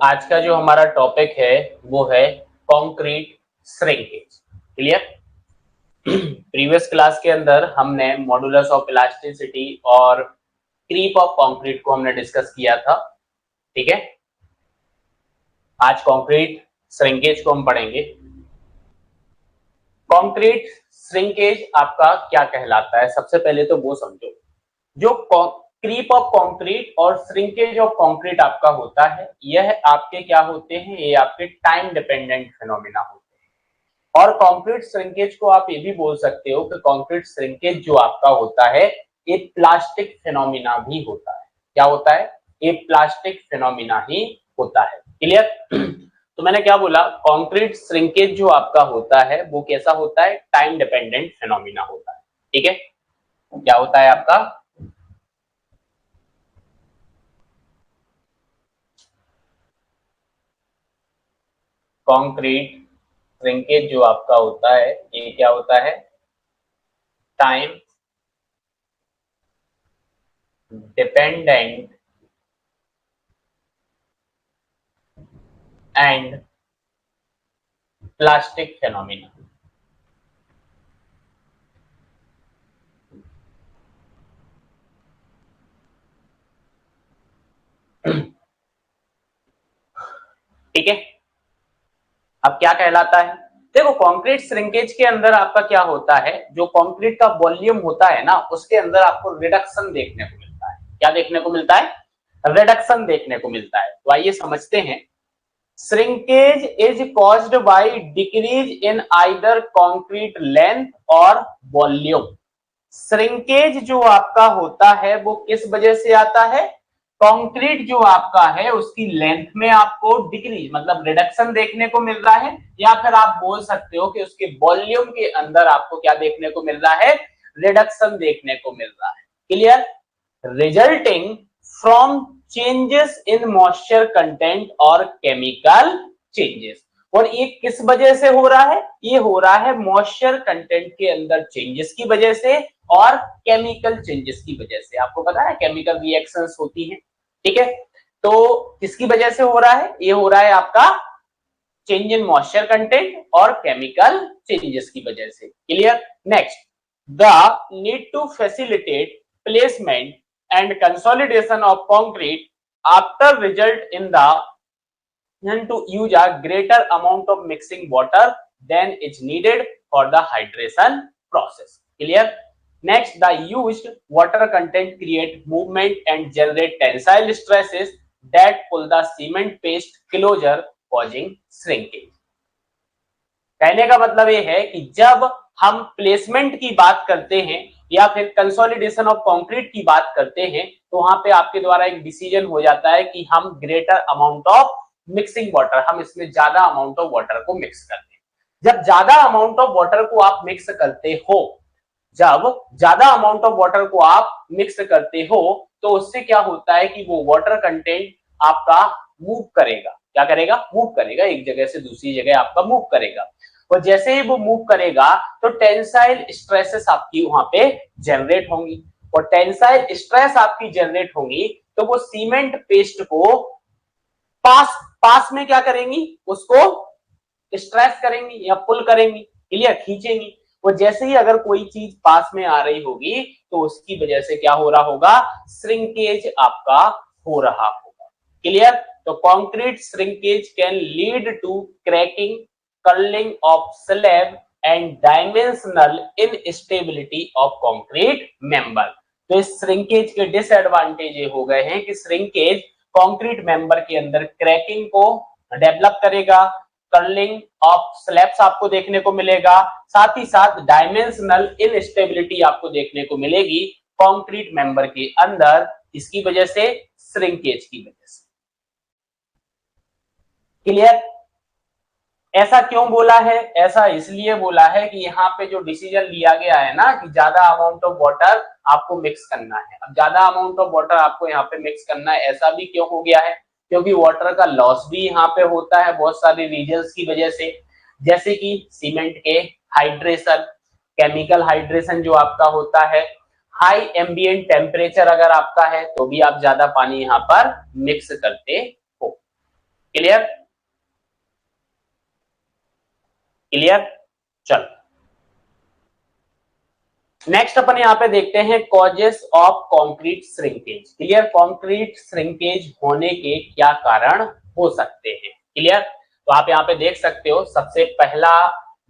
आज का जो हमारा टॉपिक है वो है concrete shrinkage. Clear. Previous class के अंदर हमने मॉडुलस ऑफ इलास्टिसिटी और क्रीप ऑफ कंक्रीट को हमने डिस्कस किया था। ठीक है, आज कंक्रीट श्रिंकेज को हम पढ़ेंगे। कंक्रीट श्रिंकेज आपका क्या कहलाता है, सबसे पहले तो वो समझो। जो क्रीप ऑफ कंक्रीट और श्रिंकेज ऑफ कंक्रीट आपका होता है, यह आपके क्या होते हैं, ये आपके टाइम डिपेंडेंट फिनोमिना होते हैं। और कंक्रीट श्रिंकेज को आप ये भी बोल सकते हो कि कंक्रीट श्रिंकेज जो आपका होता है ये प्लास्टिक फिनोमिना भी होता है। क्या होता है? ये प्लास्टिक फिनोमिना ही होता है। क्लियर। तो मैंने क्या बोला, कंक्रीट श्रिंकेज जो आपका होता है वो कैसा होता है, टाइम डिपेंडेंट फिनोमिना होता है। ठीक है, क्या होता है आपका, कंक्रीट श्रिंकेज जो आपका होता है ये क्या होता है, time dependent and plastic phenomena. ठीक है, अब क्या कहलाता है, देखो कंक्रीट श्रिंकेज के अंदर आपका क्या होता है, जो कंक्रीट का वॉल्यूम होता है ना उसके अंदर आपको रिडक्शन देखने को मिलता है। क्या देखने को मिलता है? रिडक्शन देखने को मिलता है। तो आइए समझते हैं। Shrinkage is caused by decrease in either concrete length और वॉल्यूम। श्रिंकेज जो आपका होता है वो किस वजह से आता है, कंक्रीट जो आपका है उसकी लेंथ में आपको डिक्रीज मतलब रिडक्शन देखने को मिल रहा है, या फिर आप बोल सकते हो कि उसके वॉल्यूम के अंदर आपको क्या देखने को मिल रहा है, रिडक्शन देखने को मिल रहा है। Clear. Resulting from changes in moisture content और केमिकल चेंजेस। और ये किस वजह से हो रहा है, ये हो रहा है मॉइस्चर कंटेंट के अंदर चेंजेस की वजह से और केमिकल चेंजेस की वजह से। आपको पता है केमिकल रिएक्शंस होती हैं। ठीक है, तो किसकी वजह से हो रहा है, ये हो रहा है आपका चेंज इन मॉइस्चर कंटेंट और केमिकल चेंजेस की वजह से। Clear. Next, the need to facilitate placement and consolidation of concrete after result in the to use a greater amount of mixing water than is needed for the hydration process. Clear. Next, the used water content create movement and generate tensile stresses that pull the cement paste closer, causing shrinkage. कहने का मतलब ये है कि जब हम placement की बात करते हैं या फिर कंसोलिडेशन ऑफ कंक्रीट की बात करते हैं तो वहां पे आपके द्वारा एक डिसीजन हो जाता है कि हम greater amount of mixing water, हम इसमें ज्यादा अमाउंट ऑफ वाटर को मिक्स करते हैं। जब ज्यादा अमाउंट ऑफ वाटर को आप मिक्स करते हो, जब ज्यादा अमाउंट ऑफ वाटर को आप मिक्स करते हो तो उससे क्या होता है कि वो वाटर कंटेंट आपका मूव करेगा। क्या करेगा? मूव करेगा, एक जगह से दूसरी जगह आपका मूव करेगा। और जैसे ही वो मूव करेगा तो टेंसाइल स्ट्रेसेस आपकी वहां पे जनरेट होंगी, और टेंसाइल स्ट्रेस आपकी जनरेट होंगी तो वो सीमेंट पेस्ट को पास पास में क्या करेंगी, उसको स्ट्रेस करेंगी या पुल करेंगी। क्लियर, खींचेंगी। और जैसे ही अगर कोई चीज पास में आ रही होगी तो उसकी वजह से क्या हो रहा होगा, श्रिंकेज आपका हो रहा होगा। क्लियर। तो concrete shrinkage can lead to cracking, curling of slab and dimensional instability of concrete member. तो इस श्रिंकेज के डिसएडवांटेज ये हो गए हैं कि श्रिंकेज कंक्रीट मेंबर के अंदर क्रैकिंग को डेवलप करेगा, कर्लिंग ऑफ स्लैब्स आपको देखने को मिलेगा, साथ ही साथ डायमेंशनल इनस्टेबिलिटी आपको देखने को मिलेगी कंक्रीट मेंबर के अंदर। इसकी वजह से, श्रिंकेज की वजह से। क्लियर। ऐसा क्यों बोला है? ऐसा इसलिए बोला है कि यहाँ पे जो डिसीजन लिया गया है ना कि ज्यादा अमाउंट ऑफ वाटर आपको मिक्स करना है। अब ज्यादा अमाउंट ऑफ वाटर आपको यहाँ पे मिक्स करना है, ऐसा भी क्यों हो गया है, क्योंकि वाटर का लॉस भी यहाँ पे होता है बहुत सारे रीजंस की वजह से, जैसे कि सीमेंट के हाइड्रेशन, केमिकल हाइड्रेशन जो आपका होता है, हाई एम्बिएंट टेम्परेचर अगर आपका है तो भी आप ज्यादा पानी यहाँ पर मिक्स करते हो। क्लियर? क्लियर? चलो नेक्स्ट अपन यहाँ पे देखते हैं causes of concrete shrinkage. Clear? Concrete shrinkage होने के क्या कारण हो सकते हैं? क्लियर? तो आप यहाँ पे देख सकते हो सबसे पहला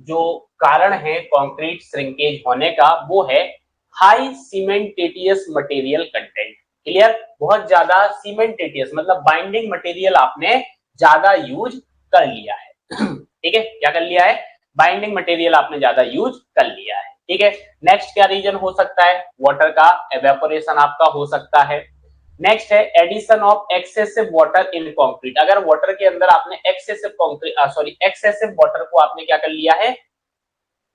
जो कारण है कंक्रीट श्रिंकेज होने का वो है हाई सीमेंटेटियस मटेरियल कंटेंट। क्लियर? बहुत ज्यादा सीमेंटेटियस मतलब बाइंडिंग मटेरियल आपने ज्यादा यूज कर लिया है। ठीक है, क्या कर लिया है? बाइंडिंग मटेरियल आपने ज्यादा यूज कर लिया है। ठीक है, नेक्स्ट क्या रीजन हो सकता है? वाटर का एवेपोरेशन आपका हो सकता है। नेक्स्ट है addition of excessive water in concrete. अगर वाटर के अंदर आपने एक्सेसिव कंक्रीट एक्सेसिव वाटर को आपने क्या कर लिया है?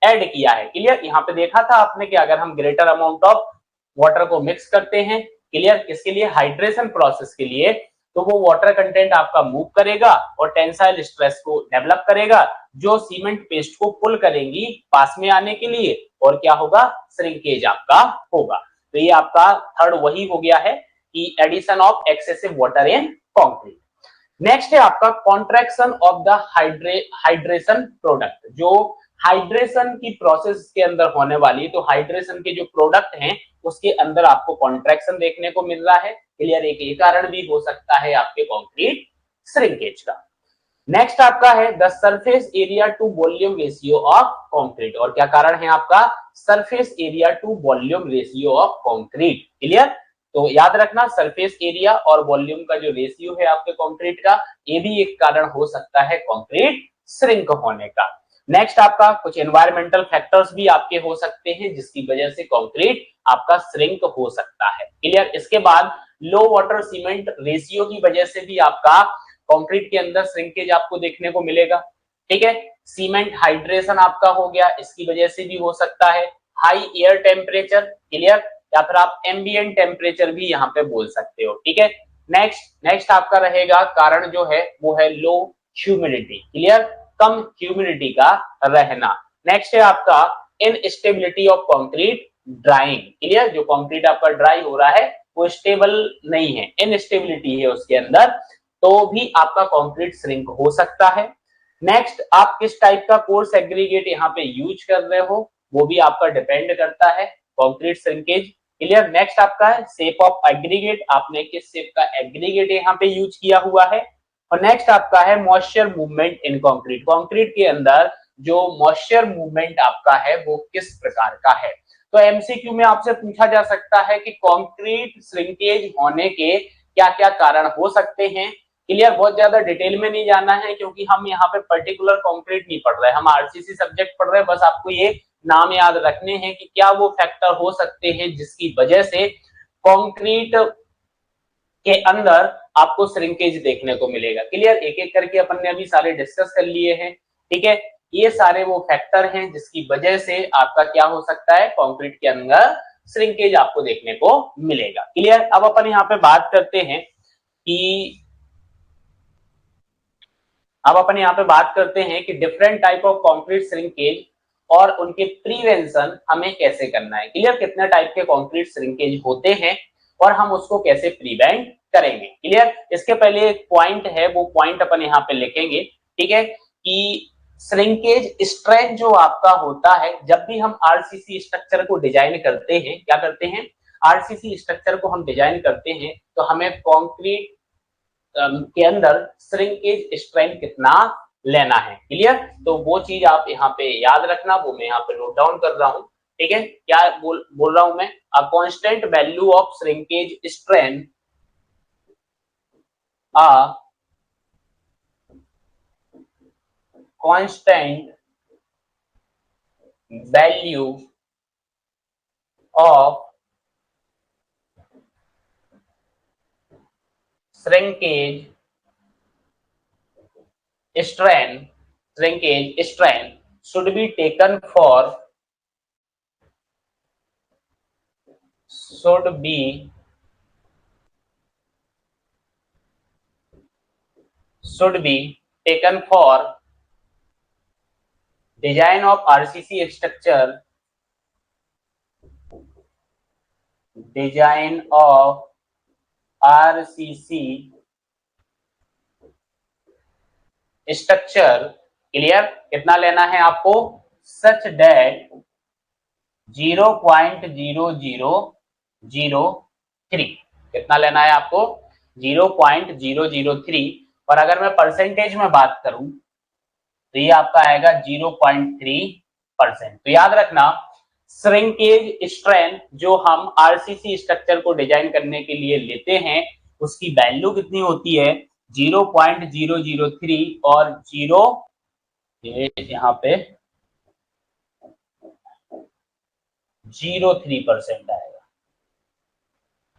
ऐड किया है। क्लियर? यहाँ पे देखा था आपने कि अगर हम ग्रेटर अमाउंट ऑफ वाटर को मिक्स करते हैं, क्लियर, किसके लिए? हाइड्रेशन प्रोसेस के लिए, तो वो वाटर कंटेंट आपका मूव करेगा और टेंसाइल स्ट्रेस को डेवलप करेगा जो सीमेंट पेस्ट को पुल करेंगी पास में आने के लिए, और क्या होगा? श्रिंकेज आपका होगा। तो ये आपका थर्ड वही हो गया है कि addition of excessive water in concrete. Next है आपका contraction of the hydration product. जो हाइड्रेशन की प्रोसेस के अंदर होने वाली, तो हाइड्रेशन के जो प्रोडक्ट हैं उसके अंदर आपको कॉन्ट्रैक्शन देखने को मिल रहा है। क्लियर? एक ये कारण भी हो सकता है आपके कंक्रीट श्रिंकेज का। नेक्स्ट आपका है the surface area to volume ratio of concrete. और क्या कारण है आपका? Surface area to volume ratio of concrete. Clear? तो याद रखना सरफेस एरिया और वॉल्यूम का जो रेशियो है आपके कंक्रीट का, ये भी एक कारण हो सकता है कंक्रीट श्रिंक होने का। नेक्स्ट आपका कुछ एनवायरमेंटल फैक्टर्स भी आपके हो सकते हैं जिसकी वजह से कंक्रीट आपका श्रिंक हो सकता है। क्लियर? इसके बाद लो वाटर सीमेंट रेशियो की वजह से भी आपका कंक्रीट के अंदर श्रिंकेज आपको देखने को मिलेगा। ठीक है, सीमेंट हाइड्रेशन आपका हो गया, इसकी वजह से भी हो सकता है। हाई एयर टेम्परेचर, क्लियर, या फिर आप एम्बिएंट टेम्परेचर भी यहाँ पे बोल सकते हो। ठीक है, नेक्स्ट आपका रहेगा कारण जो है वो है लो ह्यूमिडिटी। क्लियर? कम ह्यूमिडिटी का रहना। नेक्स्ट है आपका instability of concrete drawing. Clear? जो कंक्रीट आपका ड्राई हो रहा है वो स्टेबल नहीं है, इनस्टेबिलिटी है उसके अंदर, तो भी आपका कंक्रीट श्रिंक हो सकता है। नेक्स्ट, आप किस टाइप का कोर्स एग्रीगेट यहाँ पे यूज कर रहे हो वो भी आपका डिपेंड करता है कंक्रीट श्रिंकेज। क्लियर? नेक्स्ट आपका है शेप ऑफ एग्रीगेट, आपने किस शेप का एग्रीगेट यहाँ पे यूज किया हुआ है। और नेक्स्ट आपका है moisture movement in concrete. Concrete के अंदर जो मॉइस्चर मूवमेंट आपका है वो किस प्रकार का है। तो एमसीक्यू में आपसे पूछा जा सकता है कि कंक्रीट श्रिंकेज होने के क्या क्या कारण हो सकते हैं। क्लियर? बहुत ज्यादा डिटेल में नहीं जाना है क्योंकि हम यहाँ पे पर्टिकुलर कंक्रीट नहीं पढ़ रहे, हम आरसीसी सब्जेक्ट पढ़ रहे हैं। बस आपको ये नाम याद रखने हैं कि क्या वो फैक्टर हो सकते हैं जिसकी वजह से कंक्रीट के अंदर आपको श्रिंकेज देखने को मिलेगा। क्लियर? एक एक करके अपन ने अभी सारे डिस्कस कर लिए हैं। ठीक है, ये सारे वो फैक्टर हैं जिसकी वजह से आपका क्या हो सकता है, कंक्रीट के अंदर श्रिंकेज आपको देखने को मिलेगा। क्लियर? अब अपन यहाँ पे बात करते हैं कि different type of concrete shrinkage और उनके प्रिवेंशन हमें कैसे करना है। क्लियर? कितने टाइप के कंक्रीट श्रिंकेज होते हैं और हम उसको कैसे प्रिवेंट करेंगे। क्लियर? इसके पहले एक पॉइंट है, वो पॉइंट अपन यहाँ पे लिखेंगे। ठीक है, कि श्रिंकेज स्ट्रेंथ जो आपका होता है, जब भी हम आरसीसी स्ट्रक्चर को डिजाइन करते हैं, क्या करते हैं, आरसीसी स्ट्रक्चर को हम डिजाइन करते हैं तो हमें कंक्रीट के अंदर श्रिंकेज स्ट्रेंथ कितना लेना है। क्लियर? तो वो चीज आप यहाँ पे याद रखना, वो मैं यहाँ पे नोट डाउन कर रहा हूँ। ठीक है, क्या बोल रहा हूं मैं, a constant value of shrinkage strength, a constant value of shrinkage strength should be taken for should be taken for design of RCC structure, design of RCC structure, clear, कितना लेना है आपको, सच दैट 0.0003, कितना लेना है आपको, 0.003। और अगर मैं परसेंटेज में बात करूं तो ये आपका आएगा 0.3%। तो याद रखना, श्रिंकेज स्ट्रेंथ जो हम आरसीसी स्ट्रक्चर को डिजाइन करने के लिए लेते हैं उसकी वैल्यू कितनी होती है, 0.003 और यहाँ पे 0.03% आएगा,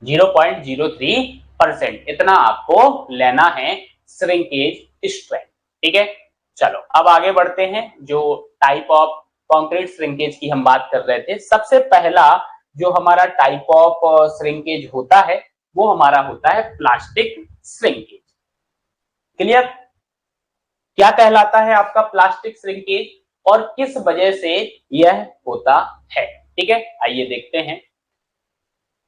0.03%, इतना आपको लेना है श्रिंकेज स्ट्रेंथ। ठीक है, चलो अब आगे बढ़ते हैं। जो टाइप ऑफ कंक्रीट श्रिंकेज की हम बात कर रहे थे, सबसे पहला जो हमारा टाइप ऑफ श्रिंकेज होता है वो हमारा होता है प्लास्टिक श्रिंकेज। क्लियर, क्या कहलाता है आपका प्लास्टिक श्रिंकेज और किस वजह से यह होता है। ठीक है, आइए देखते हैं।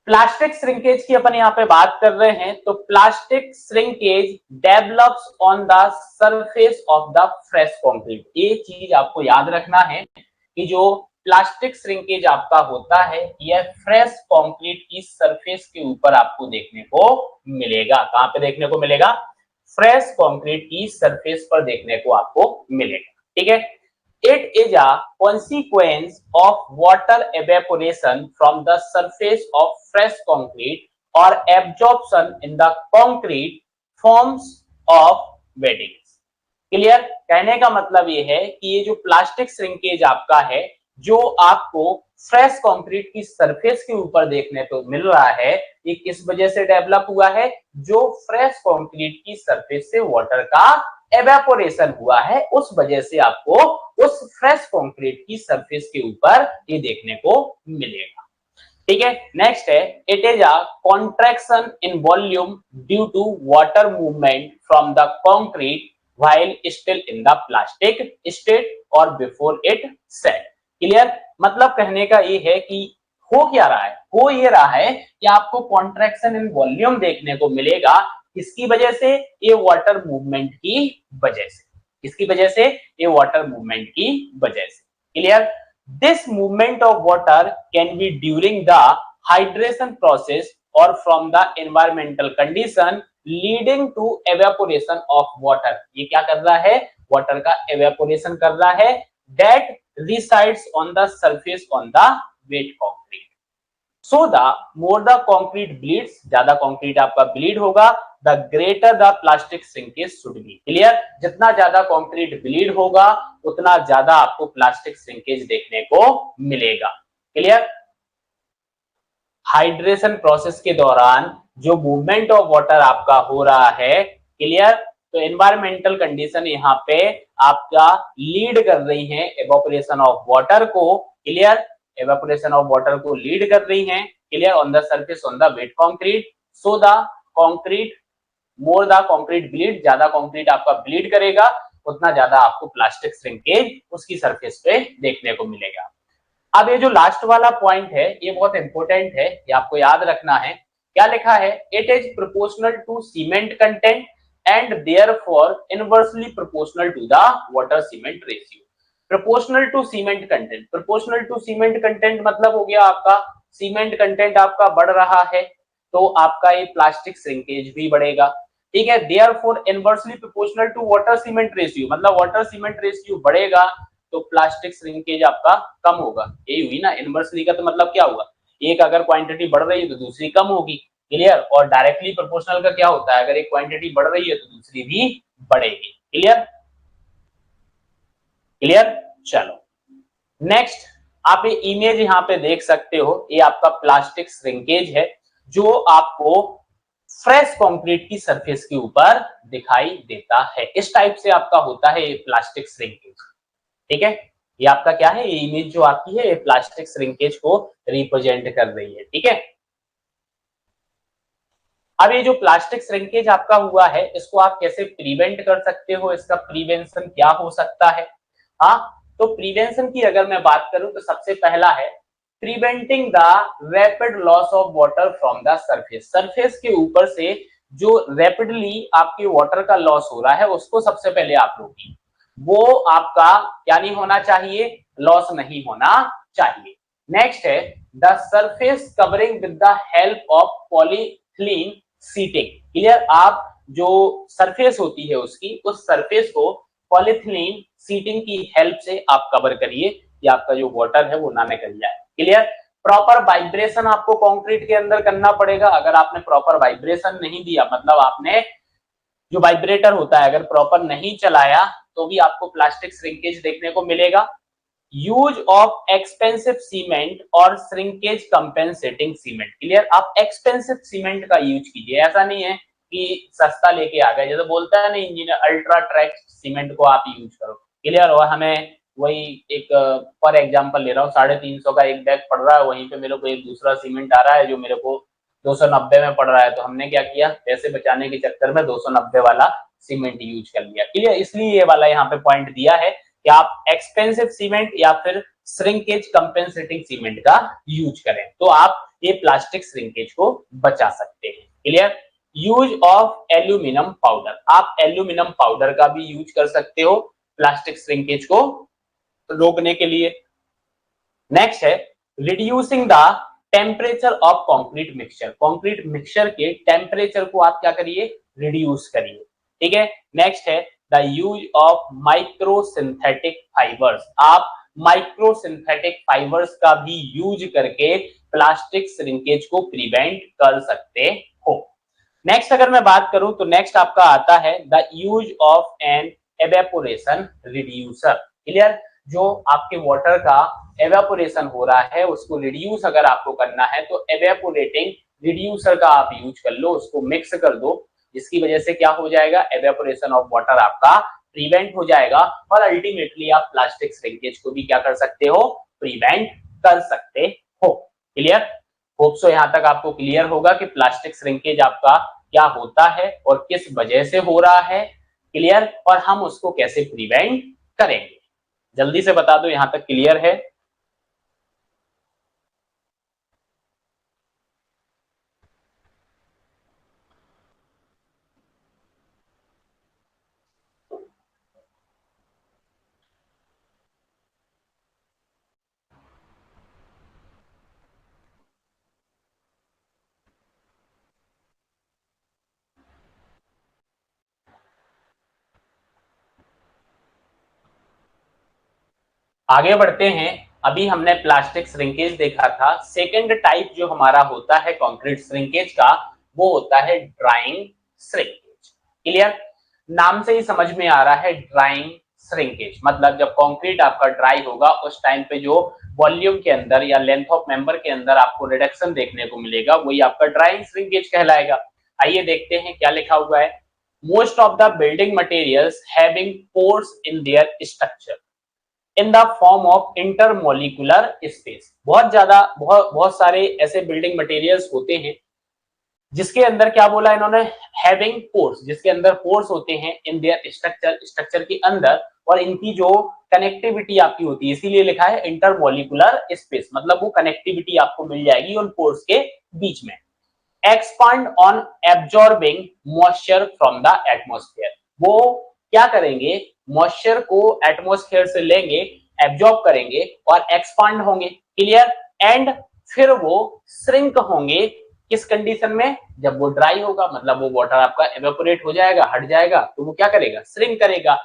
प्लास्टिक श्रिंकेज की अपन यहाँ पे बात कर रहे हैं, तो plastic shrinkage develops on the surface of the fresh concrete. ये चीज आपको याद रखना है कि जो प्लास्टिक श्रिंकेज आपका होता है यह फ्रेश कंक्रीट की सरफेस के ऊपर आपको देखने को मिलेगा। कहां पे देखने को मिलेगा, फ्रेश कंक्रीट की सरफेस पर देखने को आपको मिलेगा। ठीक है, it is a consequence of water evaporation from the surface of fresh concrete or absorption in the concrete forms of wettings। Clear, कहने का मतलब ये है कि ये जो प्लास्टिक श्रिंकेज आपका है जो आपको फ्रेश कंक्रीट की सरफेस के ऊपर देखने को मिल रहा है, ये किस वजह से डेवलप हुआ है, जो फ्रेश कंक्रीट की सरफेस से वाटर का एवेपोरेशन हुआ है उस वजह से आपको उस फ्रेश कंक्रीट की सरफेस के ऊपर ये देखने को मिलेगा। ठीक है, नेक्स्ट है, it is a contraction in volume due to water movement from the concrete while still in the plastic state और बिफोर इट सेट। क्लियर, मतलब कहने का ये है कि हो क्या रहा है, हो ये रहा है कि आपको कॉन्ट्रैक्शन इन वॉल्यूम देखने को मिलेगा। किसकी वजह से, ये वाटर मूवमेंट की वजह से। किसकी वजह से, ये वाटर मूवमेंट की वजह से। Clear, this movement of water can be during the hydration process और from the environmental condition leading to evaporation of water. ये क्या कर रहा है, वाटर का एवेपोरेशन कर रहा है, that resides on the surface on the wet concrete. So the more the concrete bleeds, ज्यादा कंक्रीट आपका ब्लीड होगा, the greater the plastic shrinkage should be. Clear, जितना ज्यादा कंक्रीट ब्लीड होगा उतना ज्यादा आपको प्लास्टिक श्रिंकेज देखने को मिलेगा। क्लियर, हाइड्रेशन प्रोसेस के दौरान जो मूवमेंट ऑफ वाटर आपका हो रहा है, क्लियर, तो एनवायरमेंटल कंडीशन यहाँ पे आपका लीड कर रही है एवापोरेशन ऑफ वाटर को। क्लियर, एवापोरेशन ऑफ वाटर को लीड कर रही हैं, clear, on the surface on the wet concrete. So the concrete, more the concrete bleed, ज्यादा कंक्रीट आपका ब्लीड करेगा उतना ज्यादा आपको प्लास्टिक श्रिंकेज उसकी सरफेस पे देखने को मिलेगा। अब ये जो लास्ट वाला पॉइंट है ये बहुत इंपॉर्टेंट है, ये आपको याद रखना है। क्या लिखा है, it is proportional to cement content and therefore inversely proportional to the water cement ratio. Proportional to cement content, proportional to cement content मतलब हो गया आपका सीमेंट कंटेंट आपका बढ़ रहा है तो आपका ये प्लास्टिक श्रिंकेज भी बढ़ेगा। ठीक है, therefore inversely proportional to water cement ratio, मतलब वाटर सीमेंट रेशियो बढ़ेगा तो प्लास्टिक श्रिंकेज आपका कम होगा। यही हुई ना, इनवर्सली का तो मतलब क्या हुआ, एक अगर क्वांटिटी बढ़ रही है तो दूसरी कम होगी। क्लियर, और डायरेक्टली प्रोपोर्शनल का क्या होता है, अगर एक क्वांटिटी बढ़ रही है तो दूसरी भी बढ़ेगी। क्लियर, क्लियर, चलो नेक्स्ट आप ये इमेज यहाँ पे देख सकते हो, ये आपका प्लास्टिक श्रिंकेज है जो आपको फ्रेश कंक्रीट की सरफेस के ऊपर दिखाई देता है। इस टाइप से आपका होता है ये प्लास्टिक श्रिंकेज। ठीक है, ये आपका क्या है, ये इमेज जो आती है ये प्लास्टिक श्रिंकेज को रिप्रेजेंट कर रही है। ठीक है, अब ये जो प्लास्टिक श्रिंकेज आपका हुआ है इसको आप कैसे प्रिवेंट कर सकते हो, इसका प्रिवेंशन क्या हो सकता है। हाँ, तो प्रिवेंशन की अगर मैं बात करूं तो सबसे पहला है preventing the rapid loss of water from the surface. Surface के ऊपर से जो रैपिडली आपके वाटर का लॉस हो रहा है उसको सबसे पहले आप रोकिए। वो आपका क्या नहीं होना चाहिए, लॉस नहीं होना चाहिए। नेक्स्ट है the surface covering with the help of polythene sheeting. Clear, आप जो सरफेस होती है उसकी, उस सरफेस को पॉलीथीन सीटिंग की हेल्प से आप कवर करिए कि आपका जो वाटर है वो ना निकल जाए। क्लियर। प्रॉपर वाइब्रेशन आपको कंक्रीट के अंदर करना पड़ेगा। अगर आपने प्रॉपर वाइब्रेशन नहीं दिया, मतलब आपने जो वाइब्रेटर होता है अगर प्रॉपर नहीं चलाया, तो भी आपको प्लास्टिक श्रिंकेज देखने को मिलेगा। यूज ऑफ एक्सपेंसिव सीमेंट और श्रिंकेज कंपेंसेटिंग सीमेंट। क्लियर, आप एक्सपेंसिव सीमेंट का यूज कीजिए। ऐसा नहीं है कि सस्ता लेके आ गए, जैसे बोलता है ना इंजीनियर, अल्ट्रा ट्रैक सीमेंट को आप यूज करो। क्लियर, और हमें वही एक फॉर एग्जांपल ले रहा हूँ, 350 का एक बैग पड़ रहा है, वहीं पे मेरे को एक दूसरा सीमेंट आ रहा है जो मेरे को 290 में पड़ रहा है। तो हमने क्या किया, पैसे बचाने के चक्कर में 290 वाला सीमेंट यूज कर लिया। क्लियर, इसलिए ये वाला यहाँ पे पॉइंट दिया है कि आप एक्सपेंसिव सीमेंट या फिर श्रिंकेज कंपेंसेटिंग सीमेंट का यूज करें, तो आप ये प्लास्टिक श्रिंकेज को बचा सकते हैं। Clear. Use of aluminium powder, आप एल्यूमिनियम पाउडर का भी यूज कर सकते हो प्लास्टिक श्रिंकेज को रोकने के लिए। नेक्स्ट है reducing the temperature of concrete mixture. Concrete mixture के टेम्परेचर को आप क्या करिए, रिड्यूस करिए। ठीक है। नेक्स्ट है the use of micro synthetic fibres. आप माइक्रो सिंथेटिक फाइबर्स का भी यूज करके प्लास्टिक श्रिंकेज को प्रिवेंट कर सकते हो। नेक्स्ट अगर मैं बात करूं तो नेक्स्ट आपका आता है the use of an evaporation reducer. Clear, जो आपके वाटर का एवेपोरेशन हो रहा है उसको रिड्यूस अगर आपको करना है तो एवेपोरेटिंग रिड्यूसर का आप यूज कर लो, उसको मिक्स कर दो, जिसकी वजह से क्या हो जाएगा, एवेपोरेशन ऑफ वाटर आपका प्रिवेंट हो जाएगा और अल्टीमेटली आप प्लास्टिक श्रिंकेज को भी क्या कर सकते हो, प्रिवेंट कर सकते हो। क्लियर, होप सो यहां तक आपको क्लियर होगा कि प्लास्टिक श्रिंकेज आपका क्या होता है और किस वजह से हो रहा है। क्लियर, और हम उसको कैसे प्रिवेंट करेंगे, जल्दी से बता दो, यहां तक क्लियर है? आगे बढ़ते हैं। अभी हमने प्लास्टिक श्रिंकेज देखा था। सेकंड टाइप जो हमारा होता है कंक्रीट श्रिंकेज का, वो होता है ड्राइंग श्रिंकेज। क्लियर, नाम से ही समझ में आ रहा है ड्राइंग श्रिंकेज, मतलब जब कंक्रीट आपका ड्राई होगा उस टाइम पे जो वॉल्यूम के अंदर या लेंथ ऑफ मेंबर के अंदर आपको रिडक्शन देखने को मिलेगा, वही आपका ड्राइंग श्रिंकेज कहलाएगा। आइए देखते हैं क्या लिखा हुआ है। Most of the building materials having pores in their structure in the form of intermolecular space. बहुत सारे ऐसे बिल्डिंग मटेरियल्स होते हैं जिसके अंदर क्या बोला इन्होंने, हैविंग पोर्स, जिसके अंदर पोर्स होते हैं इन देयर स्ट्रक्चर, स्ट्रक्चर के अंदर, और इनकी जो कनेक्टिविटी आपकी होती है, इसीलिए लिखा है इंटरमोलिकुलर स्पेस, मतलब वो कनेक्टिविटी आपको मिल जाएगी उन पोर्स के बीच में। Expand on absorbing moisture from the atmosphere, वो क्या करेंगे, मॉइस्चर को एटमॉस्फेयर से लेंगे, एब्जॉर्ब करेंगे और एक्सपांड होंगे। क्लियर, एंड फिर वो श्रिंक होंगे किस कंडीशन में, जब वो ड्राई होगा, मतलब वो वाटर आपका एवेपोरेट हो जाएगा, हट जाएगा, तो वो क्या करेगा, श्रिंक करेगा।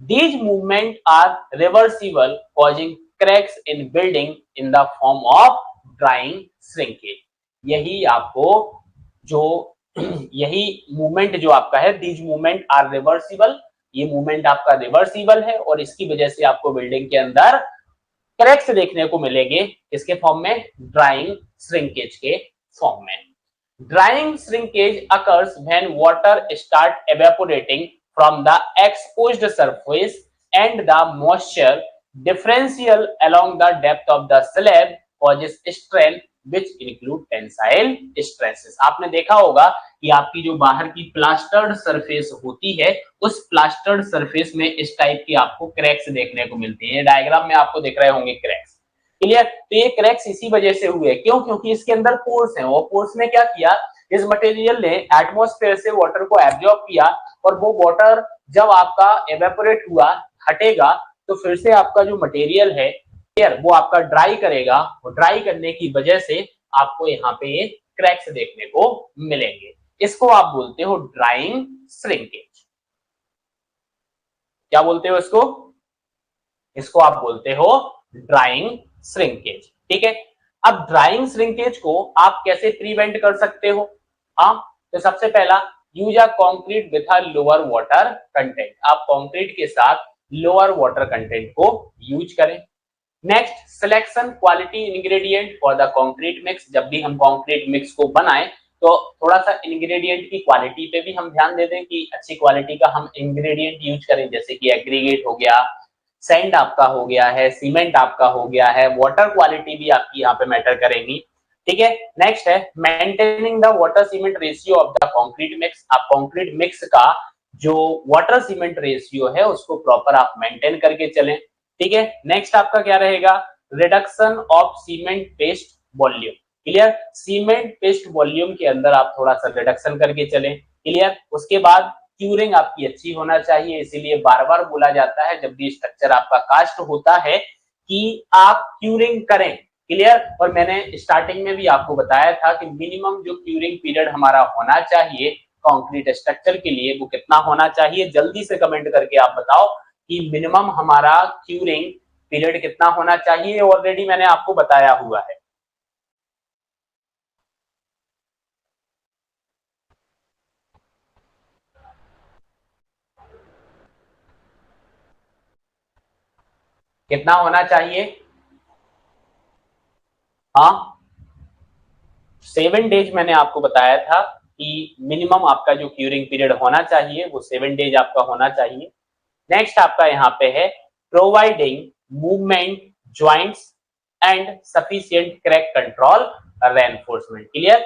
These movement are reversible causing cracks in building in the form of drying shrinkage. यही आपको जो यही मूवमेंट जो आपका है, दीज मूवमेंट आर रिवर्सिबल, ये मूवमेंट आपका रिवर्सिबल है और इसकी वजह से आपको बिल्डिंग के अंदर क्रैक्स देखने को मिलेंगे, इसके फॉर्म में, ड्राइंग श्रिंकेज के फॉर्म में। Drying shrinkage occurs when water start evaporating from the exposed surface and the moisture differential along the depth of the slab causes strain which include tensile stresses। आपने देखा होगा कि आपकी जो बाहर की प्लास्टर्ड सरफेस होती है, उस प्लास्टर्ड सरफेस में इस टाइप की आपको क्रैक्स देखने को मिलती है। डायग्राम में आपको दिख रहे होंगे क्रैक्स। क्लियर। तो ये क्रैक्स इसी वजह से हुए, क्यों? क्योंकि इसके अंदर पोर्स हैं, वो पोर्स ने क्या किया, इस मटेरियल ने एटमॉस्फेयर से वाटर को एब्जॉर्ब किया, और वो वाटर जब आपका एवेपोरेट हुआ, हटेगा, तो फिर से आपका जो मटेरियल है क्लियर, वो आपका ड्राई करेगा, और ड्राई करने की वजह से आपको यहाँ पे ये क्रैक्स देखने को मिलेंगे। इसको आप बोलते हो ड्राइंग श्रिंकेज। क्या बोलते हो इसको? इसको आप बोलते हो ड्राइंग श्रिंकेज। ठीक है। अब ड्राइंग श्रिंकेज को आप कैसे प्रिवेंट कर सकते हो? हाँ, तो सबसे पहला, use a concrete with a lower water content. आप कंक्रीट के साथ लोअर वाटर कंटेंट को यूज करें। Next, selection quality ingredient for the concrete mix. जब भी हम कंक्रीट मिक्स को बनाएं तो थोड़ा सा इंग्रेडिएंट की क्वालिटी पे भी हम ध्यान दे दें कि अच्छी क्वालिटी का हम इंग्रेडिएंट यूज करें, जैसे कि एग्रीगेट हो गया, सैंड आपका हो गया है, सीमेंट आपका हो गया है, वाटर क्वालिटी भी आपकी यहाँ पे मैटर करेगी। ठीक है। नेक्स्ट है maintaining the water cement ratio of the concrete mix. आप कंक्रीट मिक्स का जो वाटर सीमेंट रेशियो है उसको प्रॉपर आप मेंटेन करके चलें। ठीक है। नेक्स्ट आपका क्या रहेगा? Reduction of cement paste volume. Clear. Cement paste volume के अंदर आप थोड़ा सा रिडक्शन करके चलें। क्लियर। उसके बाद क्यूरिंग आपकी अच्छी होना चाहिए, इसीलिए बार बार बोला जाता है जब भी स्ट्रक्चर आपका कास्ट होता है कि आप क्यूरिंग करें। क्लियर। और मैंने स्टार्टिंग में भी आपको बताया था कि मिनिमम जो क्यूरिंग पीरियड हमारा होना चाहिए कंक्रीट स्ट्रक्चर के लिए वो कितना होना चाहिए? जल्दी से कमेंट करके आप बताओ कि मिनिमम हमारा क्यूरिंग पीरियड कितना होना चाहिए। ऑलरेडी मैंने आपको बताया हुआ है। कितना होना चाहिए? हाँ, 7 डेज मैंने आपको बताया था कि मिनिमम आपका जो क्यूरिंग पीरियड होना चाहिए वो 7 डेज आपका होना चाहिए। नेक्स्ट आपका यहाँ पे है providing movement joints and sufficient crack control reinforcement. Clear.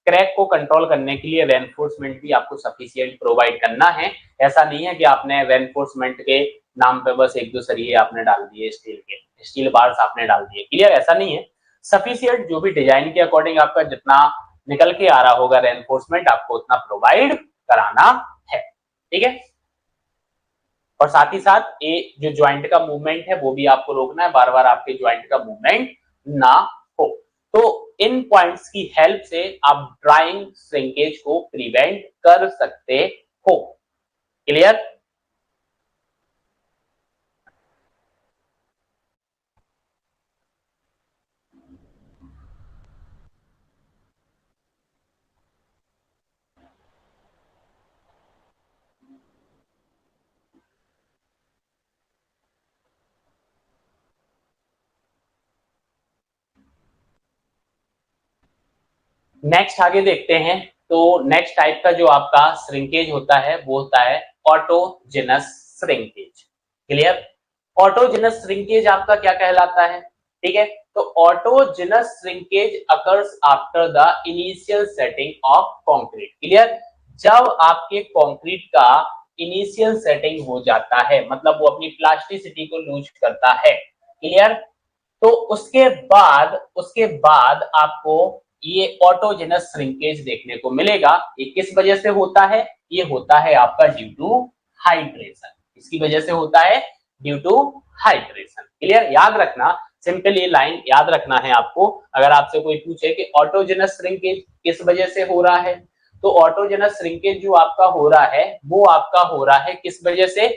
Crack को कंट्रोल करने के लिए रेनफोर्समेंट भी आपको सफिशिएंट प्रोवाइड करना है। ऐसा नहीं है कि आपने रेनफोर्समेंट के नाम पे बस एक दो सरिये आपने डाल दिए, स्टील के स्टील बार्स आपने डाल दिए। क्लियर। ऐसा नहीं है। सफिशिएंट जो भी डिजाइन के अकॉर्डिंग आपका जितना निकल के आ रहा होगा रेनफोर्समेंट आपको उतना प्रोवाइड कराना है। ठीक है। और साथ ही साथ ये जो ज्वाइंट का मूवमेंट है वो भी आपको रोकना है, बार बार आपके ज्वाइंट का मूवमेंट ना हो। तो इन पॉइंट्स की हेल्प से आप ड्राइंग श्रिंकेज को प्रिवेंट कर सकते हो। क्लियर। नेक्स्ट आगे देखते हैं। तो नेक्स्ट टाइप का जो आपका श्रिंकेज होता है वो होता है autogenous shrinkage. Clear. Autogenous shrinkage आपका क्या कहलाता है? ठीक है। तो autogenous shrinkage occurs after the initial setting of concrete. Clear. जब आपके कंक्रीट का इनिशियल सेटिंग हो जाता है, मतलब वो अपनी प्लास्टिसिटी को लूज करता है। क्लियर। तो उसके बाद आपको ये ऑटोजेनस श्रिंकेज देखने को मिलेगा। ये किस वजह से होता है? ये होता है आपका ड्यू टू हाइड्रेशन। इसकी वजह से होता है ड्यू टू हाइड्रेशन। क्लियर। याद रखना, सिंपल ये लाइन याद रखना है आपको। अगर आपसे कोई पूछे कि ऑटोजेनस श्रिंकेज किस वजह से हो रहा है, तो ऑटोजेनस श्रिंकेज जो आपका हो रहा है वो आपका हो रहा है किस वजह से?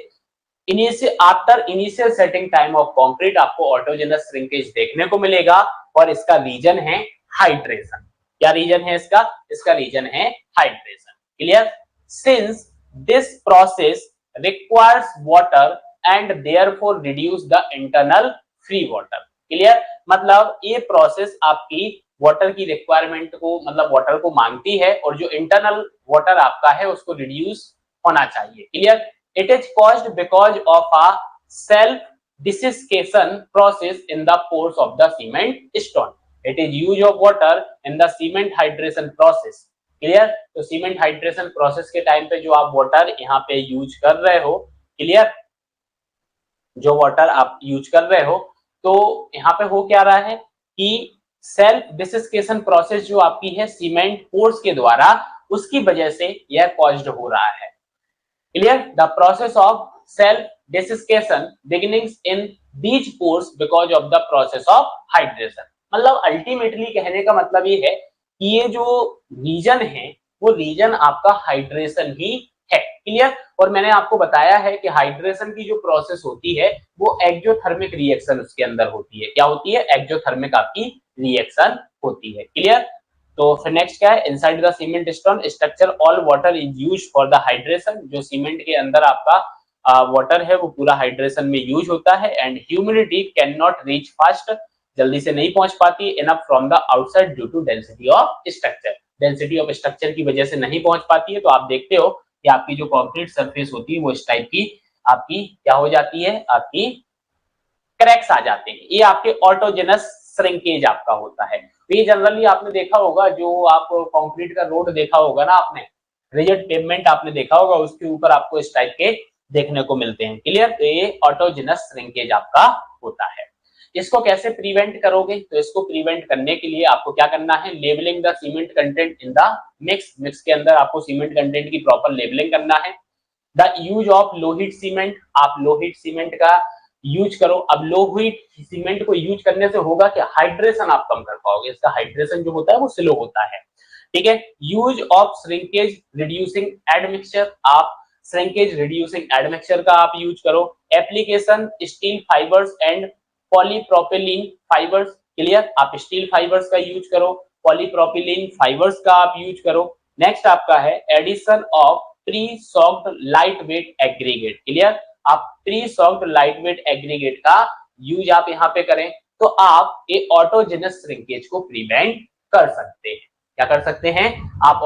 After initial setting time of concrete आपको ऑटोजेनस श्रिंकेज देखने को मिलेगा, और इसका रीजन है हाइड्रेशन। क्या रीजन है इसका? इसका रीजन है hydration. Clear. Since this process requires water and therefore reduce the internal free water. Clear. मतलब ये प्रोसेस आपकी वाटर की रिक्वायरमेंट को, मतलब वाटर को मांगती है, और जो इंटरनल वाटर आपका है उसको रिड्यूस होना चाहिए। Clear. It is caused because of a self desiccation process in the pores of the cement stone. It is use of water in the cement hydration process. Clear? तो cement hydration process के time पे जो आप water यहाँ पे use कर रहे हो, क्लियर, जो वाटर आप यूज कर रहे हो, तो यहाँ पे हो क्या रहा है कि सेल्फ डिसिस्केशन प्रोसेस जो आपकी है सीमेंट पोर्स के द्वारा, उसकी वजह से यह कॉज्ड हो रहा है। Clear? The process of self desiccation beginnings in these pores because of the process of hydration. मतलब अल्टीमेटली कहने का मतलब ये है कि ये जो रीजन है वो रीजन आपका हाइड्रेशन ही है। क्लियर? और मैंने आपको बताया है कि हाइड्रेशन की जो प्रोसेस होती है वो एक्सोथर्मिक रिएक्शन उसके अंदर होती है। क्या होती है? एक्सोथर्मिक आपकी रिएक्शन होती है। क्लियर? तो फिर नेक्स्ट क्या है? Inside the cement stone structure all water is used for the hydration. जो सीमेंट के अंदर आपका वाटर है वो पूरा हाइड्रेशन में यूज होता है। And humidity can not reach fast, जल्दी से नहीं पहुंच पाती enough from the outside due to density of structure. Density of structure की वजह से नहीं पहुंच पाती है। तो आप देखते हो कि आपकी जो कंक्रीट सरफेस होती है वो इस टाइप की आपकी क्या हो जाती है, आपकी क्रैक्स आ जाते हैं। ये आपके ऑटोजेनस श्रिंकेज आपका होता है। तो ये जनरली आपने देखा होगा, जो आप कंक्रीट का रोड देखा होगा ना आपने, रिजिड पेवमेंट आपने देखा होगा, उसके ऊपर आपको इस टाइप के देखने को मिलते हैं। क्लियर? तो ये ऑटोजेनस श्रिंकेज आपका होता है। इसको कैसे प्रिवेंट करोगे? तो इसको प्रिवेंट करने के लिए आपको क्या करना है? Labelling the cement content in the mix. Mix के अंदर आपको सीमेंट कंटेंट की प्रॉपर लेबलिंग करना है। The use of low heat cement, आप लो हीट सीमेंट का यूज करो। अब लो हीट सीमेंट को यूज करने से होगा कि हाइड्रेशन आप कम कर पाओगे, इसका हाइड्रेशन जो होता है वो स्लो होता है। ठीक है? Use of shrinkage reducing admixture, आप श्रिंकेज रिड्यूसिंग एडमिक्सचर का आप यूज करो। Application steel fibres and polypropylene fibres. Clear? आप स्टील फाइबर्स का यूज करो, पॉलीप्रोपिलीन फाइबर्स का आप यूज करो। नेक्स्ट आपका है addition of pre soaked light weight aggregate. Clear? आप pre soaked light weight aggregate का यूज आप यहाँ पे करें तो आप ये ऑटोजेनस श्रिंकेज को प्रिवेंट कर सकते हैं। क्या कर सकते हैं? आप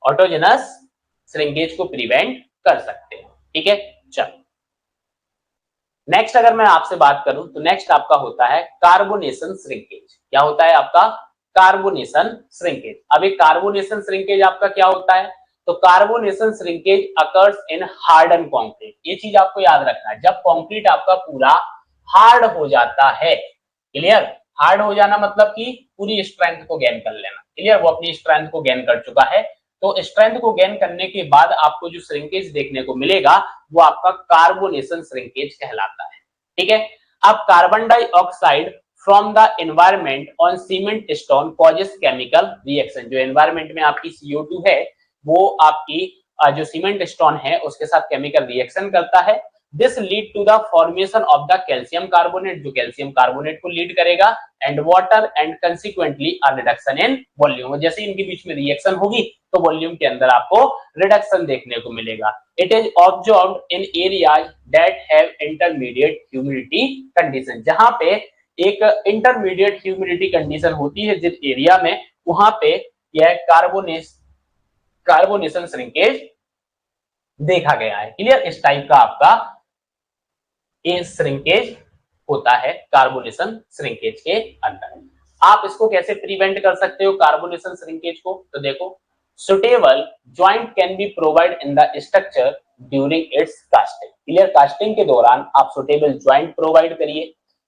ऑटोजेनस श्रिंकेज को प्रिवेंट कर सकते हैं। ठीक है? चलो नेक्स्ट अगर मैं आपसे बात करूं तो नेक्स्ट आपका होता है कार्बोनेशन श्रिंकेज। क्या होता है आपका? Carbonation shrinkage. अब एक कार्बोनेशन श्रिंकेज आपका क्या होता है? तो carbonation shrinkage occurs in harden concrete. ये चीज आपको याद रखना है, जब कंक्रीट आपका पूरा हार्ड हो जाता है। क्लियर? हार्ड हो जाना मतलब कि पूरी स्ट्रेंथ को गेन कर लेना। क्लियर? वो अपनी स्ट्रेंथ को गेन कर चुका है। तो स्ट्रेंथ को गेन करने के बाद आपको जो श्रिंकेज देखने को मिलेगा वो आपका कार्बोनेशन श्रिंकेज कहलाता है। ठीक है? अब carbon dioxide from the environment on cement stone causes chemical reaction. जो एनवायरमेंट में आपकी CO2 है वो आपकी जो सीमेंट स्टोन है उसके साथ केमिकल रिएक्शन करता है। This lead to the formation of the calcium carbonate, जो कैल्शियम कार्बोनेट को लीड करेगा, and water and consequently a reduction in volume. जैसे इनके बीच में रिएक्शन होगी तो वॉल्यूम के अंदर आपको रिडक्शन देखने को मिलेगा। It is observed in areas that have intermediate humidity condition. जहां पे एक इंटरमीडिएट ह्यूमिडिटी कंडीशन होती है जिस एरिया में, वहां पे यह कार्बोनेशन श्रिंकेज देखा गया है। क्लियर? इस टाइप का आपका ये श्रिंकेज होता है कार्बोनेशन श्रिंकेज के अंदर। आप इसको कैसे प्रिवेंट कर सकते हो कार्बोनेशन श्रिंकेज को? तो देखो, suitable joint can be provide in the structure during its casting. Clear? Casting के दौरान आप सुटेबल जॉइंट प्रोवाइड करिए।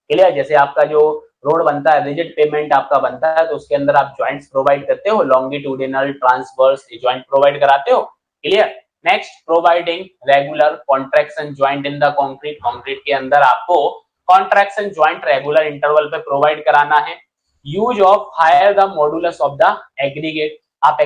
क्लियर? जैसे आपका जो रोड बनता है, रिजिड पेमेंट आपका बनता है, तो उसके अंदर आप जॉइंट्स प्रोवाइड करते हो, लॉन्गिट्यूडिनल, ट्रांसवर्स, ये जॉइंट प्रोवाइड कराते हो। Clear? Next, providing regular contraction joint in the concrete. Concrete के अंदर आपको कॉन्ट्रैक्शन जॉइंट रेगुलर इंटरवल पे प्रोवाइड कराना है। Use of higher the modulus of the aggregate, आप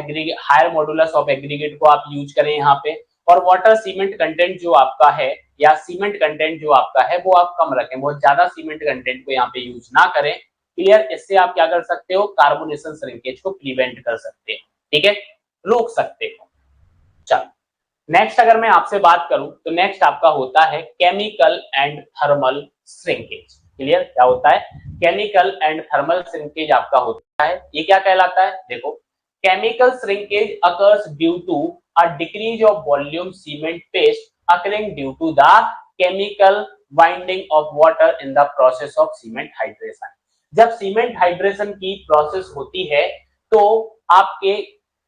हायर मॉडुलस ऑफ एग्रीगेट को आप यूज करें यहाँ पे। और वाटर सीमेंट कंटेंट जो आपका है या सीमेंट कंटेंट जो आपका है वो आप कम रखें, बहुत ज्यादा सीमेंट कंटेंट को यहाँ पे यूज ना करें। क्लियर? इससे आप क्या कर सकते हो? कार्बोनेशन श्रिंकेज को प्रिवेंट कर सकते हो। ठीक है? रोक सकते हो। चलो नेक्स्ट अगर मैं आपसे बात करूं तो नेक्स्ट आपका होता है chemical and thermal shrinkage. Clear? क्या होता है? केमिकल एंड थर्मल श्रिंकेज आपका होता है। ये क्या कहलाता है? देखो, chemical shrinkage occurs due to a decrease of volume cement paste occurring due to the chemical binding of water in the process of cement hydration. जब सीमेंट हाइड्रेशन की प्रोसेस होती है तो आपके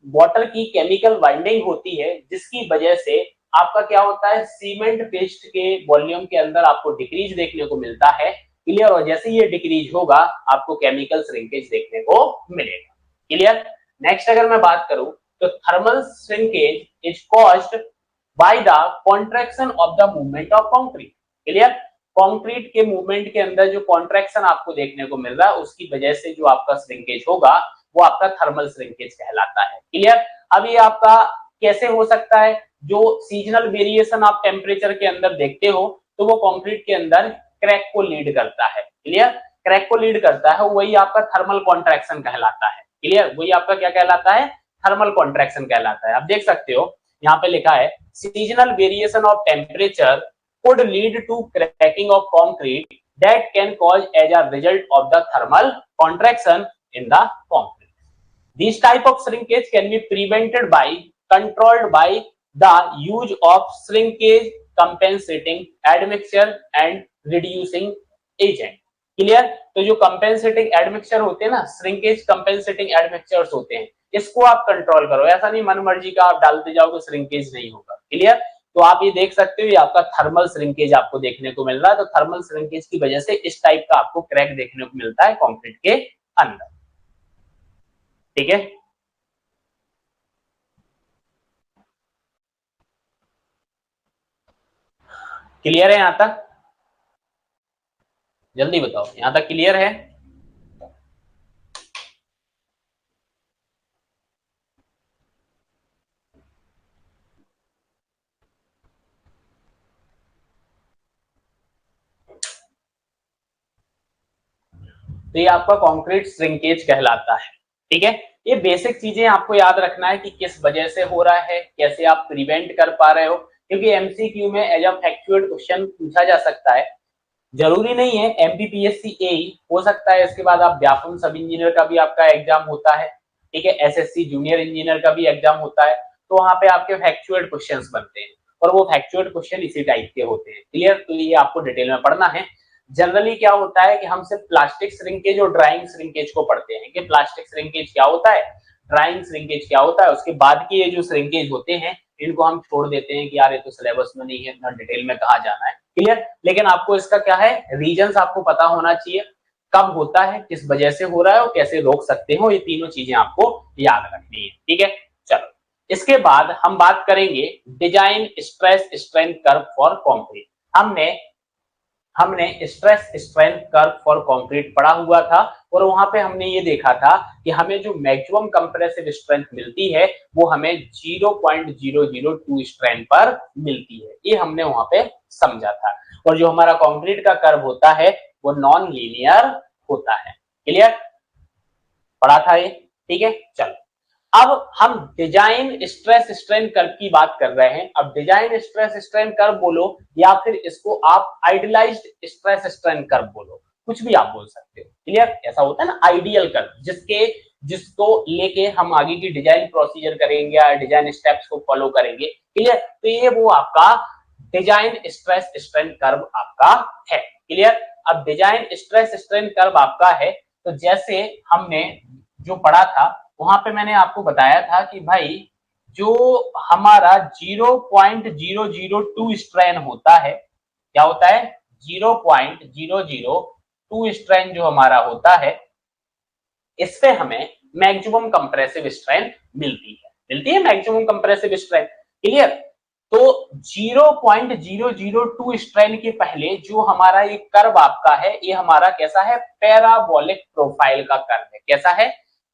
वाटर की केमिकल बाइंडिंग होती है, जिसकी वजह से आपका क्या होता है? सीमेंट पेस्ट के वॉल्यूम के अंदर आपको डिक्रीज देखने को मिलता है। क्लियर। और जैसे ये डिक्रीज होगा आपको केमिकल श्रिंकेज देखने को मिलेगा। क्लियर। नेक्स्ट अगर मैं बात करूं तो thermal shrinkage is caused by the contraction of the movement of concrete. Clear. Concrete के मूवमेंट के अंदर जो कॉन्ट्रैक्शन आपको देखने को मिल रहा है उसकी वजह से जो आपका श्रिंकेज होगा वो आपका थर्मल श्रिंकेज कहलाता है। क्लियर। अब ये आपका कैसे हो सकता है, जो सीजनल वेरिएशन आप टेम्परेचर के अंदर देखते हो तो वो कंक्रीट के अंदर क्रैक को लीड करता है। क्लियर। क्रैक को लीड करता है, वही आपका थर्मल कॉन्ट्रैक्शन कहलाता है। क्लियर। वही आपका क्या कहलाता है, थर्मल कॉन्ट्रैक्शन कहलाता है। आप देख सकते हो यहाँ पे लिखा है seasonal variation of temperature could lead to cracking of concrete that can cause as a result of the thermal contraction in the concrete. This type of shrinkage can be prevented by controlled by the use of shrinkage compensating admixture and reducing agent. Clear. तो जो compensating admixture होते हैं ना, shrinkage compensating admixtures होते हैं, इसको आप control करो। ऐसा नहीं मन मर्जी का आप डालते जाओगे श्रिंकेज नहीं होगा। क्लियर। तो आप ये देख सकते हो ये आपका थर्मल श्रिंकेज आपको देखने को मिल रहा है। तो थर्मल श्रिंकेज की वजह से इस टाइप का आपको क्रैक देखने को मिलता है कंक्रीट के अंदर। ठीक है। क्लियर है यहां तक? जल्दी बताओ, यहां तक क्लियर है? तो ये आपका कंक्रीट श्रिंकेज कहलाता है। ठीक है। ये बेसिक चीजें आपको याद रखना है कि किस वजह से हो रहा है, कैसे आप प्रिवेंट कर पा रहे हो, क्योंकि एमसीक्यू में एज अ फैक्चुअल क्वेश्चन पूछा जा सकता है। जरूरी नहीं है एमपीपीएससी ए हो सकता है, इसके बाद आप व्यापम सब इंजीनियर का भी आपका एग्जाम होता है। ठीक है। एसएससी जूनियर इंजीनियर का भी एग्जाम होता है, तो वहां पे आपके फैक्चुअल क्वेश्चंस बनते हैं और वो फैक्चुअल क्वेश्चन इसी टाइप के होते हैं। क्लियर। तो ये आपको डिटेल में पढ़ना है। जनरली क्या होता है कि हम सिर्फ प्लास्टिक श्रिंकेज और ड्राइंग श्रिंकेज को पढ़ते हैं कि प्लास्टिक श्रिंकेज क्या होता है, ड्राइंग श्रिंकेज क्या होता है। उसके बाद की ये जो श्रिंकेज होते हैं इनको हम छोड़ देते हैं कि यार ये तो सिलेबस में नहीं है, इतना डिटेल में कहाँ जाना है। क्लियर। लेकिन आपको इसका क्या है, रीजंस आपको पता होना चाहिए, कब होता है, किस वजह से हो रहा है और कैसे रोक सकते हो। ये तीनों चीजें आपको याद रखनी है। ठीक है। चलो, इसके बाद हम बात करेंगे design stress strength curve for concrete. हमने stress strength curve for concrete पढ़ा हुआ था और वहां पे हमने ये देखा था कि हमें जो मैक्सिमम कंप्रेसिव स्ट्रेंथ मिलती है वो हमें 0.002 स्ट्रेंथ पर मिलती है। ये हमने वहां पे समझा था। और जो हमारा कंक्रीट का कर्व होता है वो नॉन लीनियर होता है। क्लियर। पढ़ा था ये। ठीक है। चलो, अब हम डिजाइन स्ट्रेस स्ट्रेन कर्व की बात कर रहे हैं। अब डिजाइन स्ट्रेस स्ट्रेन कर्व बोलो या फिर इसको आप आइडियलाइज्ड स्ट्रेस स्ट्रेन कर्व बोलो, कुछ भी आप बोल सकते हो। क्लियर। ऐसा होता है ना आइडियल कर्व, जिसको लेके हम आगे की डिजाइन प्रोसीजर करेंगे या डिजाइन स्टेप्स को फॉलो करेंगे। क्लियर। तो ये वो आपका डिजाइन स्ट्रेस स्ट्रेन कर्व आपका है। क्लियर। अब डिजाइन स्ट्रेस स्ट्रेन कर्व आपका है, तो जैसे हमने जो पढ़ा था वहां पे मैंने आपको बताया था कि भाई जो हमारा 0.002 स्ट्रेन होता है, क्या होता है 0.002 स्ट्रेन जो हमारा होता है, इससे हमें मैक्सिमम कंप्रेसिव स्ट्रेन मिलती है मैक्सिमम कंप्रेसिव स्ट्रेन। क्लियर। तो 0.002 स्ट्रेन के पहले जो हमारा ये कर्व आपका है ये हमारा कैसा है, पैराबोलिक प्रोफाइल का कर्व है। कैसा है,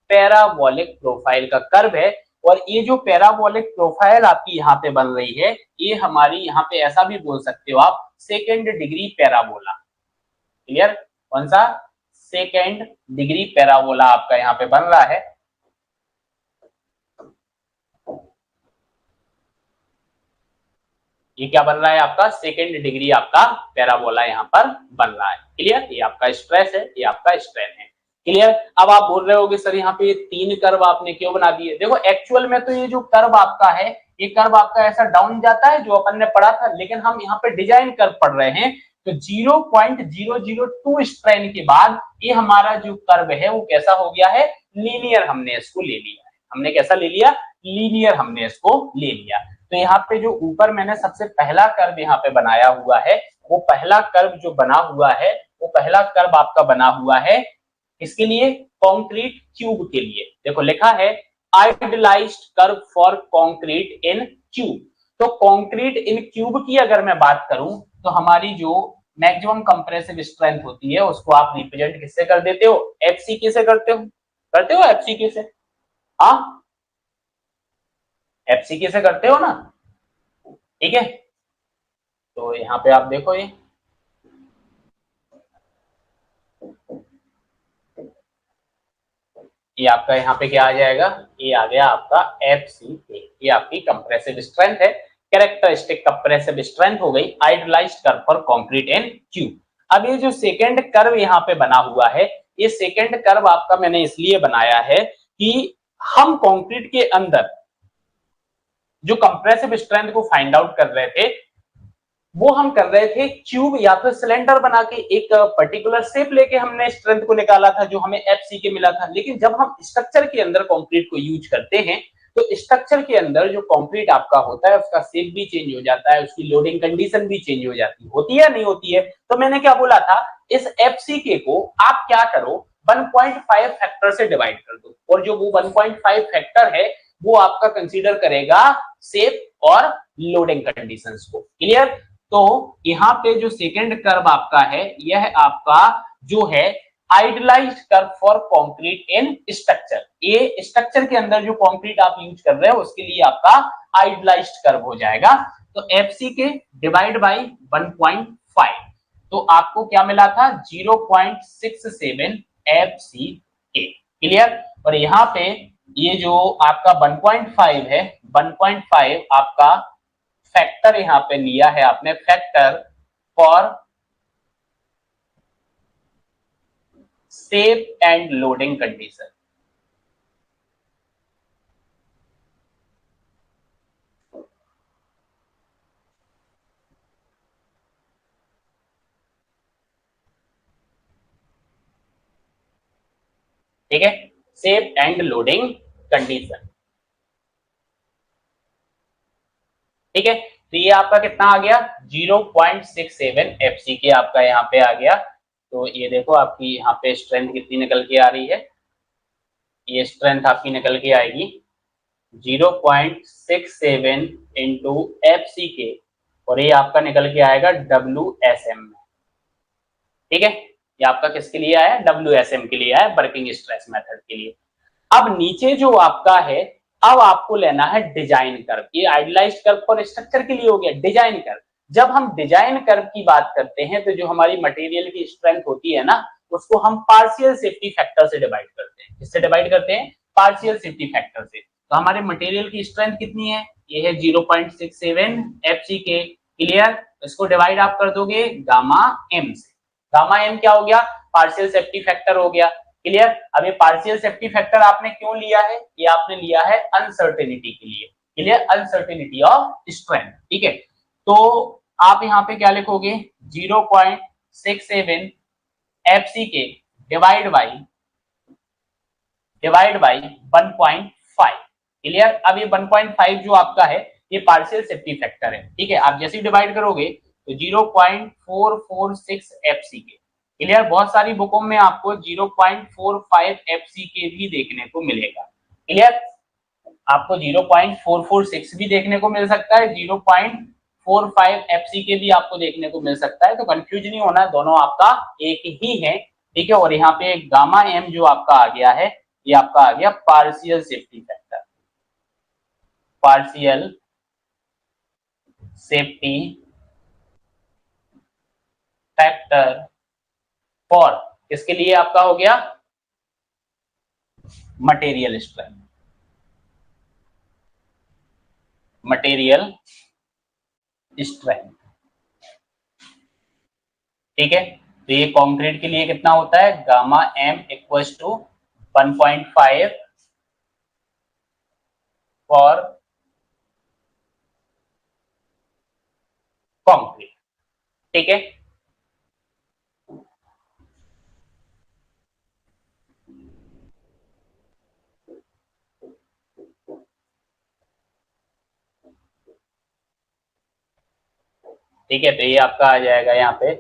पैराबोलिक प्रोफाइल का कर्व है। और ये जो पैराबोलिक प्रोफाइल आपकी यहाँ पे बन रही है ये हमारी यहाँ पे ऐसा भी बोल सकते हो आप सेकेंड डिग्री पैराबोला। क्लियर। कौन सा, सेकेंड डिग्री पैराबोला आपका यहाँ पे बन रहा है। ये क्या बन रहा है आपका, सेकेंड डिग्री आपका पैराबोला यहाँ पर बन रहा है। क्लियर। ये आपका स्ट्रेस है, ये आपका स्ट्रेन है। क्लियर। अब आप बोल रहे होगे सर यहाँ पे ये 3 कर्व आपने क्यों बना दिए। देखो एक्चुअल में तो ये जो कर्व आपका है ये कर्व आपका ऐसा डाउन जाता है जो अपन ने पढ़ा था, लेकिन हम यहाँ पे डिजाइन कर्व पढ़ रहे हैं। तो 0.002 स्ट्रेन के बाद ये हमारा जो कर्व है वो कैसा हो गया है, लीनियर हमने इसको ले लिया है। हमने कैसा ले लिया, लीनियर हमने इसको ले लिया। तो यहाँ पे जो ऊपर मैंने सबसे पहला कर्व यहाँ पे बनाया हुआ है वो पहला कर्व जो बना हुआ है वो पहला कर्व आपका बना हुआ है किसके लिए? कंक्रीट क्यूब के लिए। देखो लिखा है idealised curve for concrete in cube. तो कंक्रीट इन क्यूब की अगर मैं बात करूं तो हमारी जो मैक्सिमम कंप्रेसिव स्ट्रेंथ होती है उसको आप रिप्रेजेंट किससे कर देते हो? एफसीके से करते हो एफसीके से। हाँ, एफसीके से करते हो ना, ठीक है। तो यहाँ पे आप देखो ये आपका यहाँ पे क्या आ जाएगा? ये आ गया आपका एफ सी के। ये आपकी कंप्रेसिव स्ट्रेंथ है, कैरेक्टरिस्टिक कंप्रेसिव स्ट्रेंथ हो गई idealised curve for concrete and cube. अब ये जो सेकंड कर्व यहाँ पे बना हुआ है, ये सेकंड कर्व आपका मैंने इसलिए बनाया है कि हम कंक्रीट के अंदर जो कंप्रेसिव स्ट्रेंथ को फाइंड आउट कर रहे थे वो हम कर रहे थे क्यूब या फिर सिलेंडर बना के एक पर्टिकुलर शेप लेके हमने स्ट्रेंथ को निकाला था जो हमें एफ सी के मिला था। लेकिन जब हम स्ट्रक्चर के अंदर कंक्रीट को यूज करते हैं तो स्ट्रक्चर के अंदर जो कंक्रीट आपका होता है उसका शेप भी चेंज हो जाता है, उसकी लोडिंग कंडीशन भी चेंज हो जाती है, होती है नहीं होती है? तो मैंने क्या बोला था, इस एफ सी के को आप क्या करो 1.5 फैक्टर से डिवाइड कर दो और जो वो 1.5 फैक्टर है वो आपका कंसीडर करेगा शेप और लोडिंग कंडीशंस को। क्लियर? तो यहाँ पे जो सेकेंड कर्व आपका है यह आपका जो है idealised curve for concrete in structure. ये स्ट्रक्चर के अंदर जो कंक्रीट आप यूज कर रहे हो उसके लिए आपका आइडियलाइज्ड कर्व हो जाएगा। तो एफसी के डिवाइड बाय 1.5, तो आपको क्या मिला था? 0.67 एफसी के। क्लियर? और यहाँ पे ये जो आपका 1.5 है, 1.5 आपका फैक्टर यहां पे लिया है आपने, factor for safe and loading condition. ठीक है, सेफ एंड लोडिंग कंडीशन। ठीक है, तो ये आपका कितना आ गया? 0.67 एफसी आपका यहाँ पे आ गया। तो ये देखो आपकी यहाँ पे स्ट्रेंथ कितनी निकल के आ रही है, ये स्ट्रेंथ आपकी निकल के आएगी 0.67 इंटू एफ सी के और ये आपका निकल के आएगा WSM में। ठीक है, ये आपका किसके लिए आया? WSM के लिए आया, वर्किंग स्ट्रेस मेथड के लिए। अब नीचे जो आपका है, अब आपको लेना है डिजाइन कर्व। ये आइडियलाइज्ड कर्व फॉर स्ट्रक्चर के लिए हो गया, डिजाइन कर्व। जब हम डिजाइन कर्व की बात करते हैं तो जो हमारी मटेरियल की स्ट्रेंथ होती है ना उसको हम पार्शियल सेफ्टी फैक्टर से डिवाइड करते हैं। किससे डिवाइड करते हैं? पार्शियल सेफ्टी फैक्टर से। तो हमारे मटेरियल की स्ट्रेंथ कितनी है? ये है 0.67 एफसी के। क्लियर? इसको डिवाइड आप कर दोगे गामा एम से। गामा एम क्या हो गया? पार्शियल सेफ्टी फैक्टर हो गया। क्लियर? अब ये पार्शियल सेफ्टी फैक्टर आपने क्यों लिया है? ये आपने लिया है अनसर्टेनिटी के लिए। क्लियर? Uncertainty of strength. ठीक है, तो आप यहाँ पे क्या लिखोगे? 0.67 एफसी के डिवाइड बाई 1.5। क्लियर? अब ये 1.5 जो आपका है ये पार्शियल सेफ्टी फैक्टर है। ठीक है, आप जैसे ही डिवाइड करोगे तो 0.446 एफसी के। क्लियर? बहुत सारी बुकों में आपको 0.45 एफसी के भी देखने को मिलेगा। क्लियर? आपको 0.446 भी देखने को मिल सकता है, 0.45 एफसी के भी आपको देखने को मिल सकता है। तो कंफ्यूज नहीं होना, दोनों आपका एक ही है। ठीक है, और यहाँ पे गामा एम जो आपका आ गया है ये आपका आ गया partial safety factor. Partial safety factor for किसके लिए आपका हो गया? Material strength. Material strength. ठीक है, तो ये कंक्रीट के लिए कितना होता है? Gamma M equals to 1.5 for concrete. ठीक है, ठीक है, तो ये आपका आ जाएगा यहाँ पे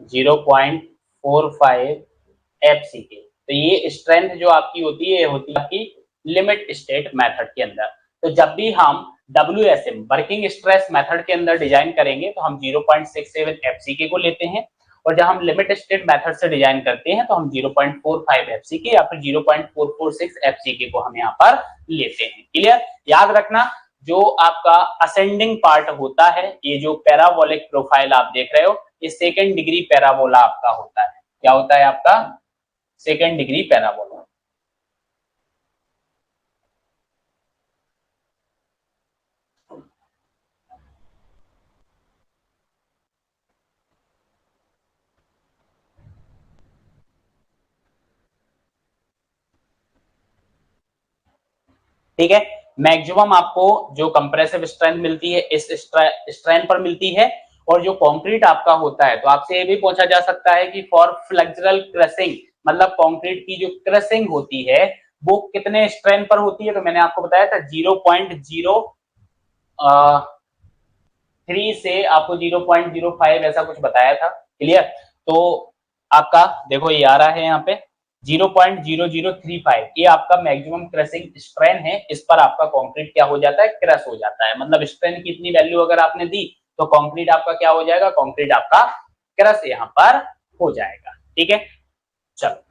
0.45 0.45 FCK। तो ये स्ट्रेंथ जो आपकी होती है, ये होती है आपकी लिमिट स्टेट मेथड के अंदर। तो जब भी हम WSM वर्किंग स्ट्रेस मेथड के अंदर डिजाइन करेंगे तो हम 0.67 FCK को लेते हैं, और जब हम लिमिट स्टेट मेथड से डिजाइन करते हैं तो हम 0.45 FCK या फिर 0.446 FCK को हम यहाँ पर लेते हैं। क्लियर? याद रखना, जो आपका असेंडिंग पार्ट होता है, ये जो पैराबोलिक प्रोफाइल आप देख रहे हो, ये सेकेंड डिग्री पैराबोला आपका होता है। क्या होता है आपका? Second degree parabola. ठीक है, मैक्सिमम आपको जो कंप्रेसिव स्ट्रेंथ मिलती है इस स्ट्रेंथ पर मिलती है। और जो कंक्रीट आपका होता है, तो आपसे ये भी पूछा जा सकता है कि फॉर फ्लेक्सुरल क्रशिंग, मतलब कंक्रीट की जो क्रशिंग होती है वो कितने स्ट्रेंथ पर होती है? तो मैंने आपको बताया था 0.03 से आपको 0.05 ऐसा कुछ बताया था। क्लियर? तो आपका देखो ये आ रहा है यहाँ पे 0.0035, ये आपका मैक्सिमम क्रशिंग स्ट्रेन है। इस पर आपका कंक्रीट क्या हो जाता है? क्रश हो जाता है। मतलब स्ट्रेन की इतनी वैल्यू अगर आपने दी तो कंक्रीट आपका क्या हो जाएगा? कंक्रीट आपका क्रश यहाँ पर हो जाएगा। ठीक है, चलो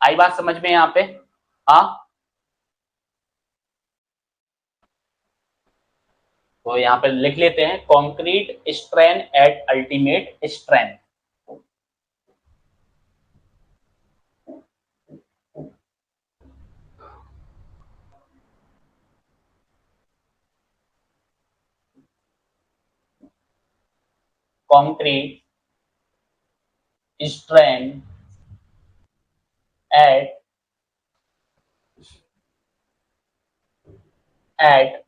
आई बात समझ में यहाँ पे? हाँ, तो यहाँ पे लिख लेते हैं concrete strain at ultimate strength. concrete strain at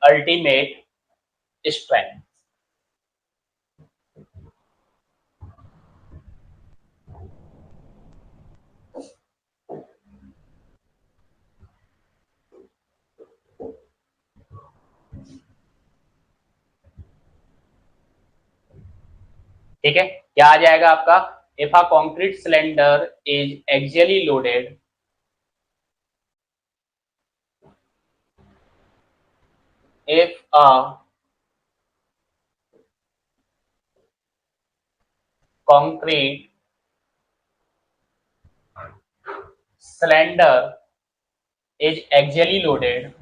ultimate strength। ठीक है, क्या आ जाएगा आपका? If a concrete cylinder is axially loaded, if a concrete cylinder is axially loaded,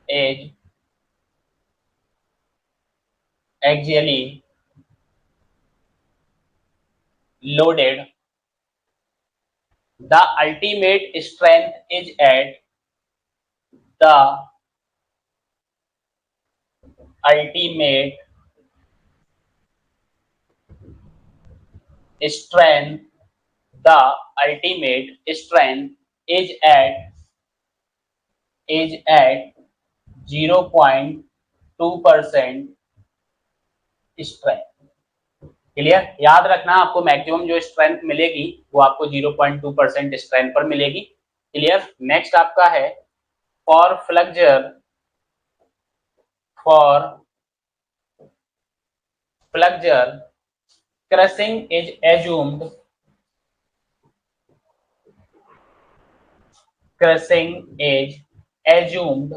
is axially loaded, the ultimate strength is at the ultimate strength, the ultimate strength is at 0.2% strength. Clear? याद रखना, आपको maximum जो strength मिलेगी वो आपको 0.2% strength पर मिलेगी। Clear? Next आपका है for flexure crushing is assumed, crushing is assumed,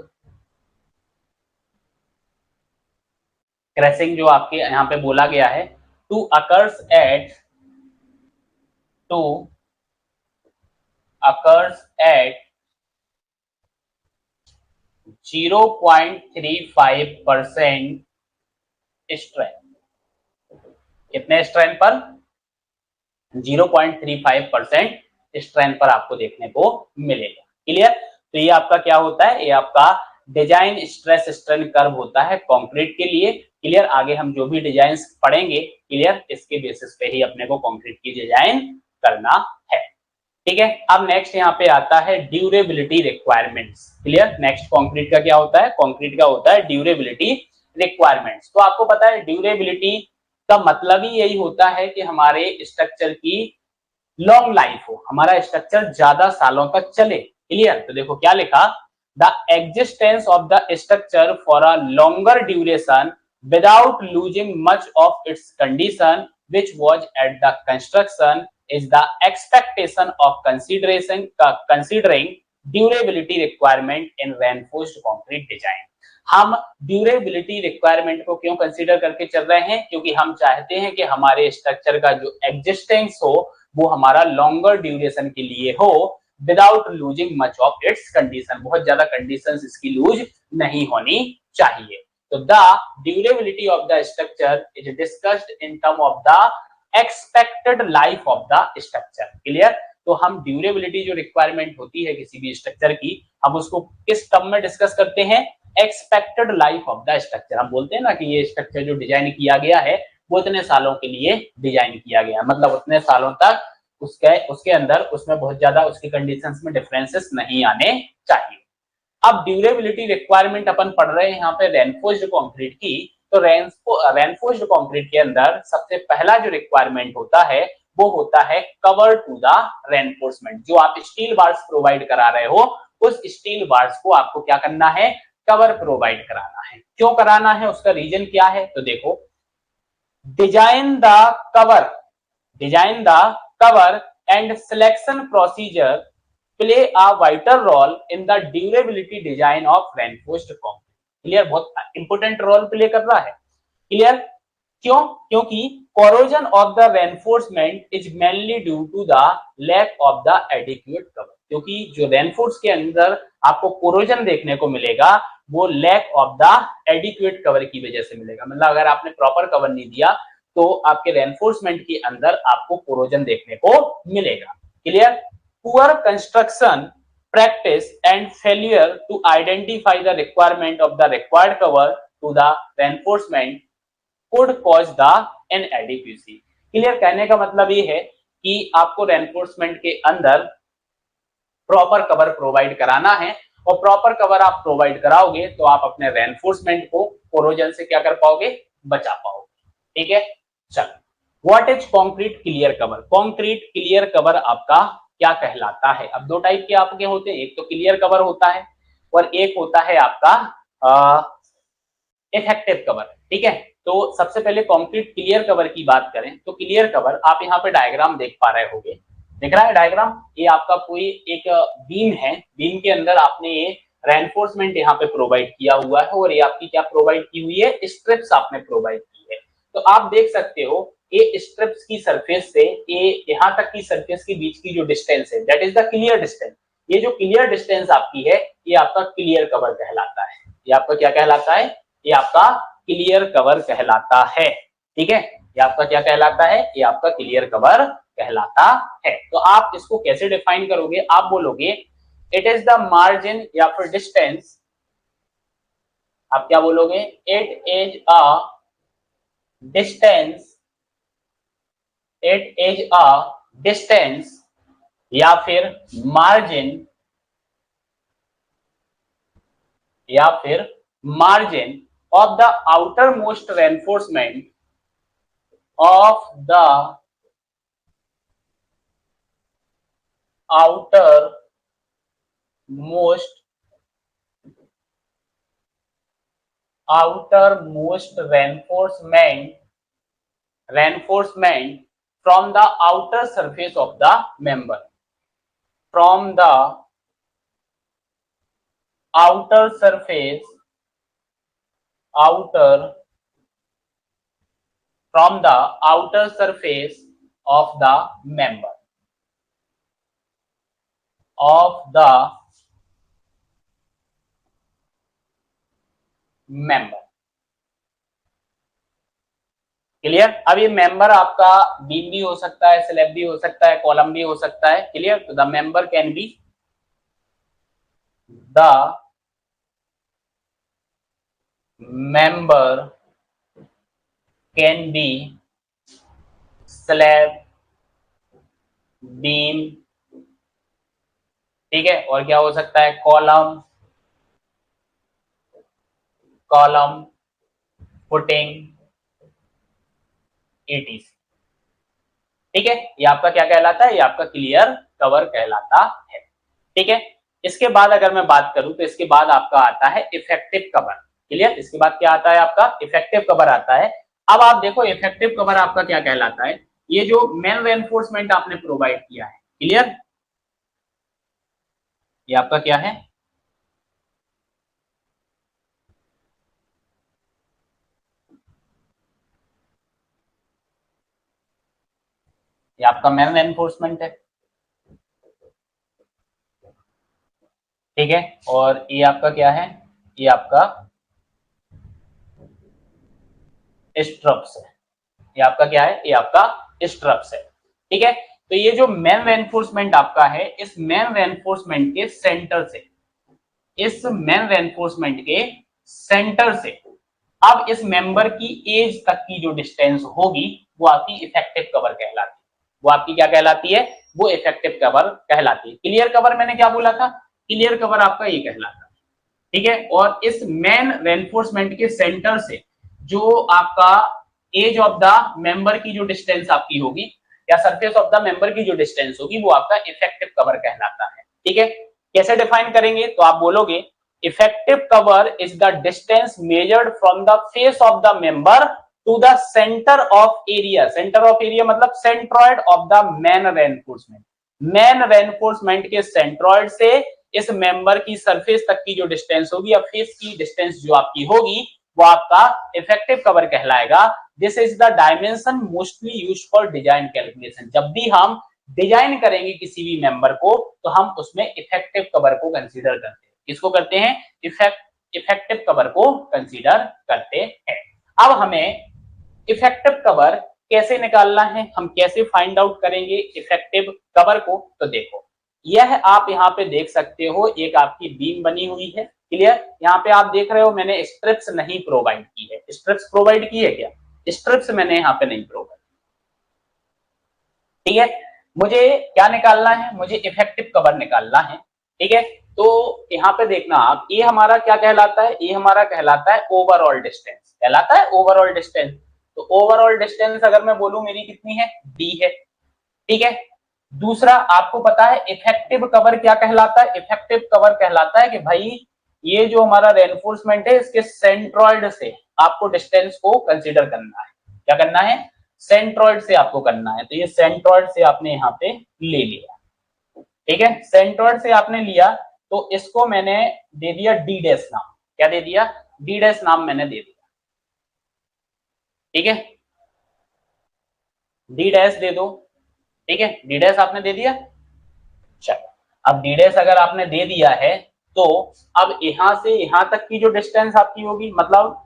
crushing जो आपके यहाँ पे बोला गया है टू अकर्स एट 0.35% स्ट्रेंथ। कितने स्ट्रेंथ पर? 0.35% स्ट्रेंथ पर आपको देखने को मिलेगा। क्लियर? तो ये आपका क्या होता है? ये आपका डिजाइन स्ट्रेस स्ट्रेन कर्व होता है कंक्रीट के लिए। क्लियर? आगे हम जो भी डिजाइन पढ़ेंगे, क्लियर, इसके बेसिस पे ही अपने को कंक्रीट की डिजाइन करना है। ठीक है, अब नेक्स्ट यहाँ पे आता है durability requirements. Clear? Next concrete का क्या होता है? कंक्रीट का होता है ड्यूरेबिलिटी रिक्वायरमेंट्स। तो आपको पता है ड्यूरेबिलिटी का मतलब ही यही होता है कि हमारे स्ट्रक्चर की लॉन्ग लाइफ हो, हमारा स्ट्रक्चर ज्यादा सालों तक चले। क्लियर? तो देखो क्या लिखा, the existence of the structure for a longer duration without losing much of its condition which was at the construction is the expectation of considering durability requirement in reinforced concrete design. हम durability requirement को क्यों consider करके चल रहे हैं? क्योंकि हम चाहते हैं कि हमारे स्ट्रक्चर का जो एग्जिस्टेंस हो वो हमारा लॉन्गर ड्यूरेशन के लिए हो, without losing much of its condition. बहुत ज्यादा कंडीशंस इसकी लूज नहीं होनी चाहिए। तो the durability of the structure is discussed in term of the expected life of the structure. Clear? तो हम ड्यूरेबिलिटी जो रिक्वायरमेंट होती है किसी भी स्ट्रक्चर की, हम उसको किस टर्म में डिस्कस करते हैं? Expected life of the structure. हम बोलते हैं ना कि ये स्ट्रक्चर जो डिजाइन किया गया है वो इतने सालों के लिए डिजाइन किया गया, मतलब उतने सालों तक उसके अंदर उसमें बहुत ज्यादा उसके कंडीशंस में डिफरेंसेस नहीं आने चाहिए। अब ड्यूरेबिलिटी रिक्वायरमेंट अपन पढ़ रहे हैं यहाँ पे रेनफोर्स्ड कंक्रीट की। तो रेनफोर्स्ड कंक्रीट के अंदर सबसे पहला जो रिक्वायरमेंट होता है वो होता है कवर टू द रेनफोर्समेंट। जो आप स्टील बार्स प्रोवाइड करा रहे हो उस स्टील बार्स को आपको क्या करना है? कवर प्रोवाइड कराना है। क्यों कराना है? उसका रीजन क्या है? तो देखो, design the cover and selection procedure play a vital role in the durability design of reinforced concrete. Clear? बहुत इंपोर्टेंट रोल प्ले कर रहा है। क्लियर? क्यों? क्योंकि corrosion of the reinforcement is mainly due to the lack of the adequate cover. क्योंकि जो reinforce के अंदर आपको कोरोजन देखने को मिलेगा वो lack of the adequate cover की वजह से मिलेगा। मतलब अगर आपने प्रॉपर कवर नहीं दिया तो आपके रेनफोर्समेंट के अंदर आपको कोरोजन देखने को मिलेगा। Clear? Poor construction practice and failure to identify the requirement of the required cover to the reinforcement could cause the inadequacy। Clear? कहने का मतलब ये है कि आपको रेनफोर्समेंट के अंदर प्रॉपर कवर प्रोवाइड कराना है, और प्रॉपर कवर आप प्रोवाइड कराओगे तो आप अपने रेनफोर्समेंट को कोरोजन से क्या कर पाओगे? बचा पाओगे। ठीक है? चलो, what is concrete clear cover? Concrete clear cover आपका क्या कहलाता है? अब दो टाइप के आपके होते हैं, एक तो क्लियर कवर होता है और एक होता है आपका इफेक्टिव कवर। ठीक है? तो सबसे पहले कंक्रीट क्लियर कवर की बात करें तो क्लियर कवर आप यहाँ पे डायग्राम देख पा रहे होंगे। दिख रहा है डायग्राम? ये आपका कोई एक बीम है, बीम के अंदर आपने ये रेनफोर्समेंट यहाँ पे प्रोवाइड किया हुआ है और ये आपकी क्या प्रोवाइड की हुई है? स्ट्रिप्स आपने प्रोवाइड की है। तो आप देख सकते हो ये स्ट्रिप्स की सरफेस से ये यहाँ तक की सरफेस के बीच की जो डिस्टेंस है that is the clear distance. ये जो क्लियर डिस्टेंस आपकी है ये आपका क्लियर कवर कहलाता है। ये आपका क्या कहलाता है? ये आपका क्लियर कवर कहलाता है। ठीक है? ये आपका क्या कहलाता है? ये आपका क्लियर कवर कहलाता है। तो आप इसको कैसे डिफाइन करोगे? आप बोलोगे इट इज द मार्जिन या फिर डिस्टेंस। आप क्या बोलोगे? It is a distance, it is a distance या फिर मार्जिन, या फिर margin of the outermost reinforcement of the outermost reinforcement from the outer surface of the member, from the outer surface from the outer surface of the member, clear? अब ये member आपका beam भी हो सकता है, slab भी हो सकता है, कॉलम भी हो सकता है। क्लियर? तो the member can be slab, beam, ठीक है? और क्या हो सकता है? Column, footing, ETC। ठीक है? ये आपका क्या कहलाता है? ये आपका क्लियर कवर कहलाता है। ठीक है? इसके बाद अगर मैं बात करूं तो इसके बाद आपका आता है इफेक्टिव कवर। क्लियर? इसके बाद क्या आता है? आपका इफेक्टिव कवर आता है। अब आप देखो इफेक्टिव कवर आपका क्या कहलाता है। ये जो मेन रेनफोर्समेंट आपने प्रोवाइड किया है, क्लियर, ये आपका क्या है, ये आपका मेन रेनफोर्समेंट है, ठीक है। और ये आपका क्या है, ये आपका स्ट्रप्स है, ये आपका क्या है, ये आपका स्ट्रप्स है, ठीक है। तो ये जो मेन रेनफोर्समेंट आपका है, इस मेन रेनफोर्समेंट के सेंटर से, इस मेन रेनफोर्समेंट के सेंटर से अब इस मेंबर की एज तक की जो डिस्टेंस होगी वो आपकी इफेक्टिव कवर कहलाती है, वो आपकी क्या कहलाती है, वो इफेक्टिव कवर कहलाती है। क्लियर कवर मैंने क्या बोला था, क्लियर कवर आपका ये कहलाता है, ठीक है। और इस मेन रेनफोर्समेंट के सेंटर से जो आपका एज ऑफ द मेंबर की जो डिस्टेंस आपकी होगी या सरफेस ऑफ द मेंबर की जो डिस्टेंस होगी वो आपका इफेक्टिव कवर कहलाता है, ठीक है। कैसे डिफाइन करेंगे, तो आप बोलोगे effective cover is the distance measured from the face of the member to the centre of area, centre of area मतलब centroid of the main reinforcement, main reinforcement के सेंट्रॉइड से इस मेंबर की सरफेस तक की जो डिस्टेंस होगी या फेस की डिस्टेंस जो आपकी होगी वो आपका इफेक्टिव कवर कहलाएगा। This is the dimension mostly used for design calculation, जब भी हम डिजाइन करेंगे किसी भी मेंबर को तो हम उसमें इफेक्टिव कवर को कंसीडर करते हैं, किसको करते हैं, इफेक्टिव कवर को कंसीडर करते हैं। अब हमें इफेक्टिव कवर कैसे निकालना है, हम कैसे फाइंड आउट करेंगे इफेक्टिव कवर को, तो देखो यह आप यहाँ पे देख सकते हो, एक आपकी बीम बनी हुई है, क्लियर। यहाँ पे आप देख रहे हो मैंने स्ट्रिप्स नहीं प्रोवाइड की है, स्ट्रिप्स प्रोवाइड की है क्या, स्ट्रिप्स मैंने यहाँ पे नहीं प्रोवाइड, ठीक है। मुझे क्या निकालना है, मुझे इफेक्टिव कवर निकालना है, ठीक है। तो यहाँ पे देखना आप, ये हमारा क्या कहलाता है, ये हमारा कहलाता है ओवरऑल डिस्टेंस, कहलाता है ओवरऑल डिस्टेंस। तो ओवरऑल डिस्टेंस अगर मैं बोलूं मेरी कितनी है, डी है, ठीक है। दूसरा आपको पता है इफेक्टिव कवर क्या कहलाता है, इफेक्टिव कवर कहलाता है कि भाई ये जो हमारा रेनफोर्समेंट है इसके सेंट्रॉइड से आपको डिस्टेंस को कंसीडर करना है, क्या करना है, सेंट्रॉइड से आपको करना है। तो ये सेंट्रॉइड से आपने यहाँ पे ले लिया, ठीक है, सेंट्रॉइड से आपने लिया तो इसको मैंने दे दिया डी डैश नाम, क्या दे दिया, डी डैश नाम मैंने दे दिया, ठीक है, डी डैश दे दो, ठीक है, डी डैश आपने दे दिया। चलो अब डी डैश अगर आपने दे दिया है तो अब यहां से यहां तक की जो डिस्टेंस आपकी होगी, मतलब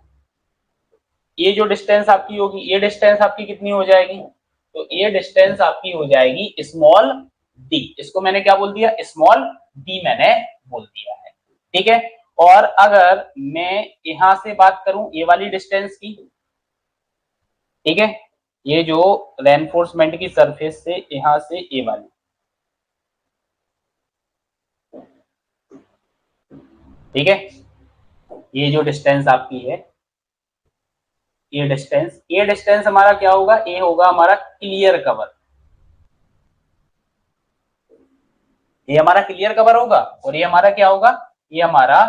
ये जो डिस्टेंस आपकी होगी, ये डिस्टेंस आपकी कितनी हो जाएगी, तो ये डिस्टेंस आपकी हो जाएगी स्मॉल डी, इसको मैंने क्या बोल दिया, स्मॉल डी मैंने बोल दिया है, ठीक है। और अगर मैं यहां से बात करूं ये वाली डिस्टेंस की, ठीक है, ये जो रेनफोर्समेंट की सरफेस से यहां से ये वाली, ठीक है, ये जो डिस्टेंस आपकी है, ये डिस्टेंस हमारा क्या होगा, ये होगा हमारा क्लियर कवर, ये हमारा क्लियर कवर होगा। और ये हमारा क्या होगा, ये हमारा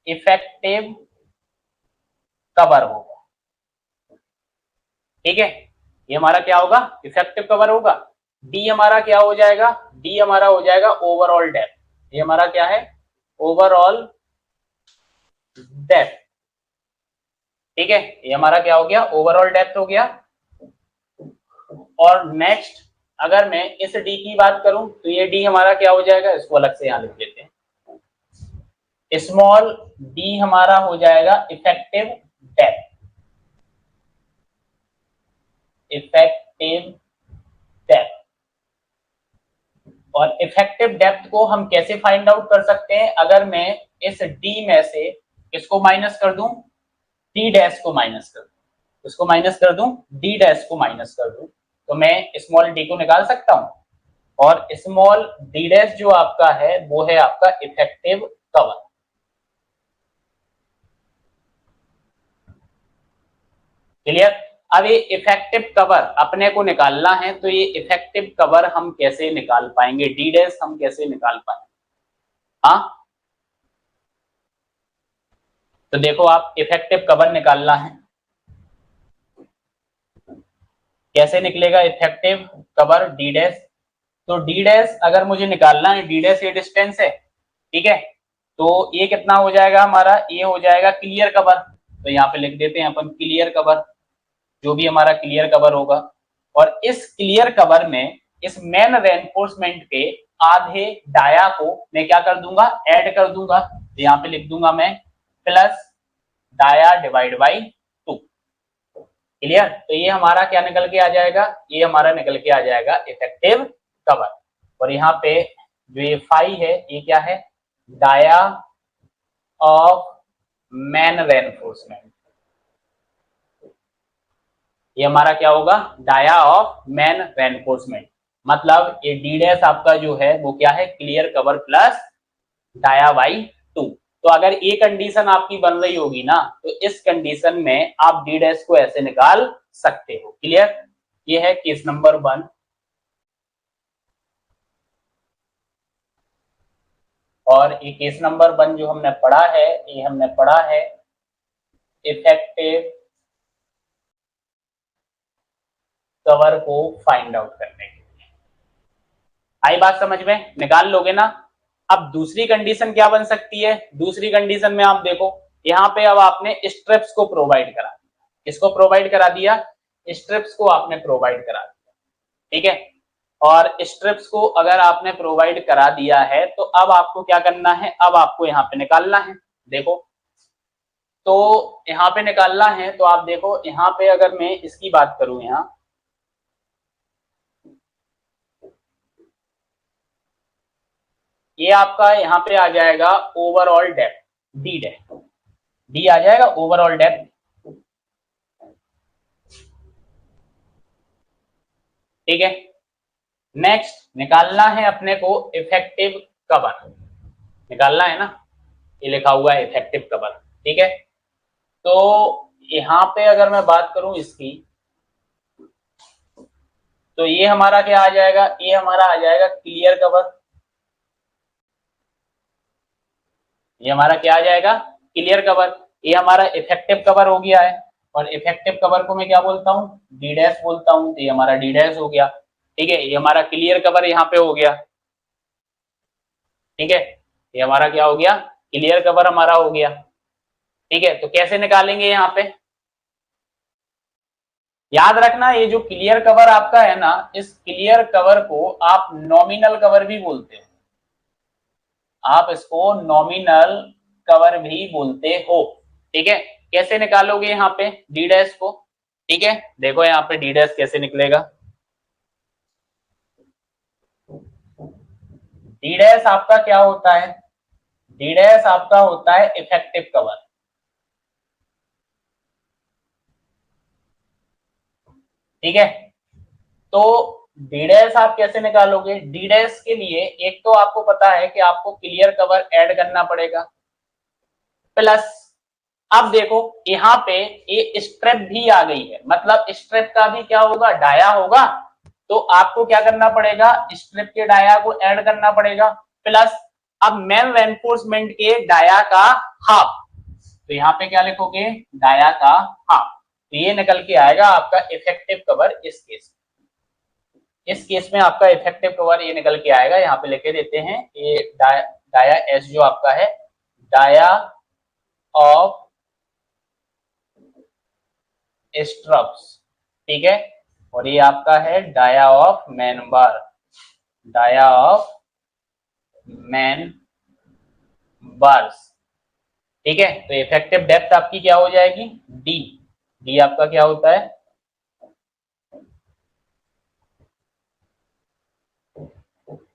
इफेक्टिव कवर होगा, ठीक है, ये हमारा क्या होगा, इफेक्टिव कवर होगा। डी हमारा क्या हो जाएगा, डी हमारा हो जाएगा ओवरऑल डेप्थ, ये हमारा क्या है, ओवरऑल डेप्थ, ठीक है, ये हमारा क्या हो गया, ओवरऑल डेप्थ हो गया। और नेक्स्ट अगर मैं इस डी की बात करूं तो ये डी हमारा क्या हो जाएगा, इसको अलग से यहां लिख देते हैं, स्मॉल डी हमारा हो जाएगा इफेक्टिव डेप्थ, इफेक्टिव डेप्थ। और इफेक्टिव डेप्थ को हम कैसे फाइंड आउट कर सकते हैं, अगर मैं इस डी में से किसको माइनस कर दूं, डी डैश को माइनस कर दूं, इसको माइनस कर दूं, डी डैश को माइनस कर दूं, तो मैं स्मॉल डी को निकाल सकता हूं। और स्मॉल डी डैश जो आपका है वो है आपका इफेक्टिव कवर, क्लियर। अब ये इफेक्टिव कवर अपने को निकालना है, तो ये इफेक्टिव कवर हम कैसे निकाल पाएंगे, डी डैश हम कैसे निकाल पाएंगे, हाँ। तो देखो आप इफेक्टिव कवर निकालना है, कैसे निकलेगा इफेक्टिव कवर डी डैश? तो डी डैश अगर मुझे निकालना है, डी डैश ये डिस्टेंस है, ठीक है, तो ये कितना हो जाएगा हमारा, ये हो जाएगा क्लियर कवर। तो यहाँ पे लिख देते हैं अपन क्लियर कवर, जो भी हमारा क्लियर कवर होगा। और इस क्लियर कवर में इस मेन रेनफोर्समेंट के आधे डाया को मैं क्या कर दूंगा, ऐड कर दूंगा। तो यहाँ पे लिख दूंगा मैं plus dia divide by 2। Clear? तो ये हमारा क्या निकल के आ जाएगा, ये हमारा निकल के आ जाएगा इफेक्टिव कवर। और यहाँ पे जो ये फाई है, ये क्या है, डाया ऑफ मेन रेनफोर्समेंट। ये हमारा क्या होगा, डाया ऑफ मेन रेनफोर्समेंट। मतलब ये डी डैश आपका जो है वो क्या है, clear cover plus dia by 2। तो अगर ये कंडीशन आपकी बन रही होगी ना, तो इस कंडीशन में आप डी डैश को ऐसे निकाल सकते हो। क्लियर? ये है केस नंबर 1। और ये केस नंबर 1 जो हमने पढ़ा है, ये हमने पढ़ा है इफेक्टिव कवर को फाइंड आउट करने के लिए। आई बात समझ में? निकाल लोगे ना? अब दूसरी कंडीशन क्या बन सकती है? दूसरी कंडीशन में आप देखो, यहाँ पे अब आपने स्ट्रिप्स को प्रोवाइड करा दिया। किसको प्रोवाइड करा दिया? स्ट्रिप्स को आपने प्रोवाइड करा दिया, ठीक है। और स्ट्रिप्स को अगर आपने प्रोवाइड करा दिया है, तो अब आपको क्या करना है, अब आपको यहाँ पे निकालना है। देखो, तो यहाँ पे निकालना है, तो आप देखो यहाँ पे अगर मैं इसकी बात करूं, यहाँ ये आपका यहाँ पे आ जाएगा overall depth, D depth, D आ जाएगा ओवरऑल डेप्थ, ठीक है। नेक्स्ट निकालना है अपने को इफेक्टिव कवर, निकालना है ना, ये लिखा हुआ है इफेक्टिव कवर, ठीक है। तो यहाँ पे अगर मैं बात करूं इसकी, तो ये हमारा क्या आ जाएगा, ये हमारा आ जाएगा क्लियर कवर। ये हमारा क्या आ जाएगा, क्लियर कवर। ये हमारा इफेक्टिव कवर हो गया है। और इफेक्टिव कवर को मैं क्या बोलता हूँ, डी डैश बोलता हूँ। तो ये हमारा डी डैश हो गया, ठीक है। ये हमारा क्लियर कवर यहाँ पे हो गया, ठीक है। ये हमारा क्या हो गया, क्लियर कवर हमारा हो गया, ठीक है। तो कैसे निकालेंगे, यहाँ पे याद रखना, ये जो क्लियर कवर आपका है ना, इस क्लियर कवर को आप नॉमिनल कवर भी बोलते हो, आप इसको नॉमिनल कवर भी बोलते हो, ठीक है। कैसे निकालोगे यहाँ पे डी डैश को, ठीक है। देखो यहाँ पे डी डैश कैसे निकलेगा, डी डैश आपका क्या होता है, डी डैश आपका होता है इफेक्टिव कवर, ठीक है। तो डी डैश आप कैसे निकालोगे, डी डैश के लिए एक तो आपको पता है कि आपको क्लियर कवर ऐड करना पड़ेगा, प्लस अब देखो यहाँ पे ये स्ट्रिप भी आ गई है, मतलब स्ट्रिप का भी क्या होगा, डाया होगा। तो आपको क्या करना पड़ेगा, स्ट्रिप के डाया को ऐड करना पड़ेगा, प्लस अब मेन रेनफोर्समेंट के डाया का हाफ। तो यहाँ पे क्या लिखोगे, डाया का हाफ। तो ये निकल के आएगा आपका इफेक्टिव कवर। इस केस में आपका इफेक्टिव कवर ये निकल के आएगा, यहाँ पे लिखे देते हैं ये डाया एस जो आपका है, डाया ऑफ स्ट्रप्स, ठीक है। और ये आपका है dia of main bar, dia of main bars, ठीक है। तो इफेक्टिव डेप्थ आपकी क्या हो जाएगी, डी, डी आपका क्या होता है,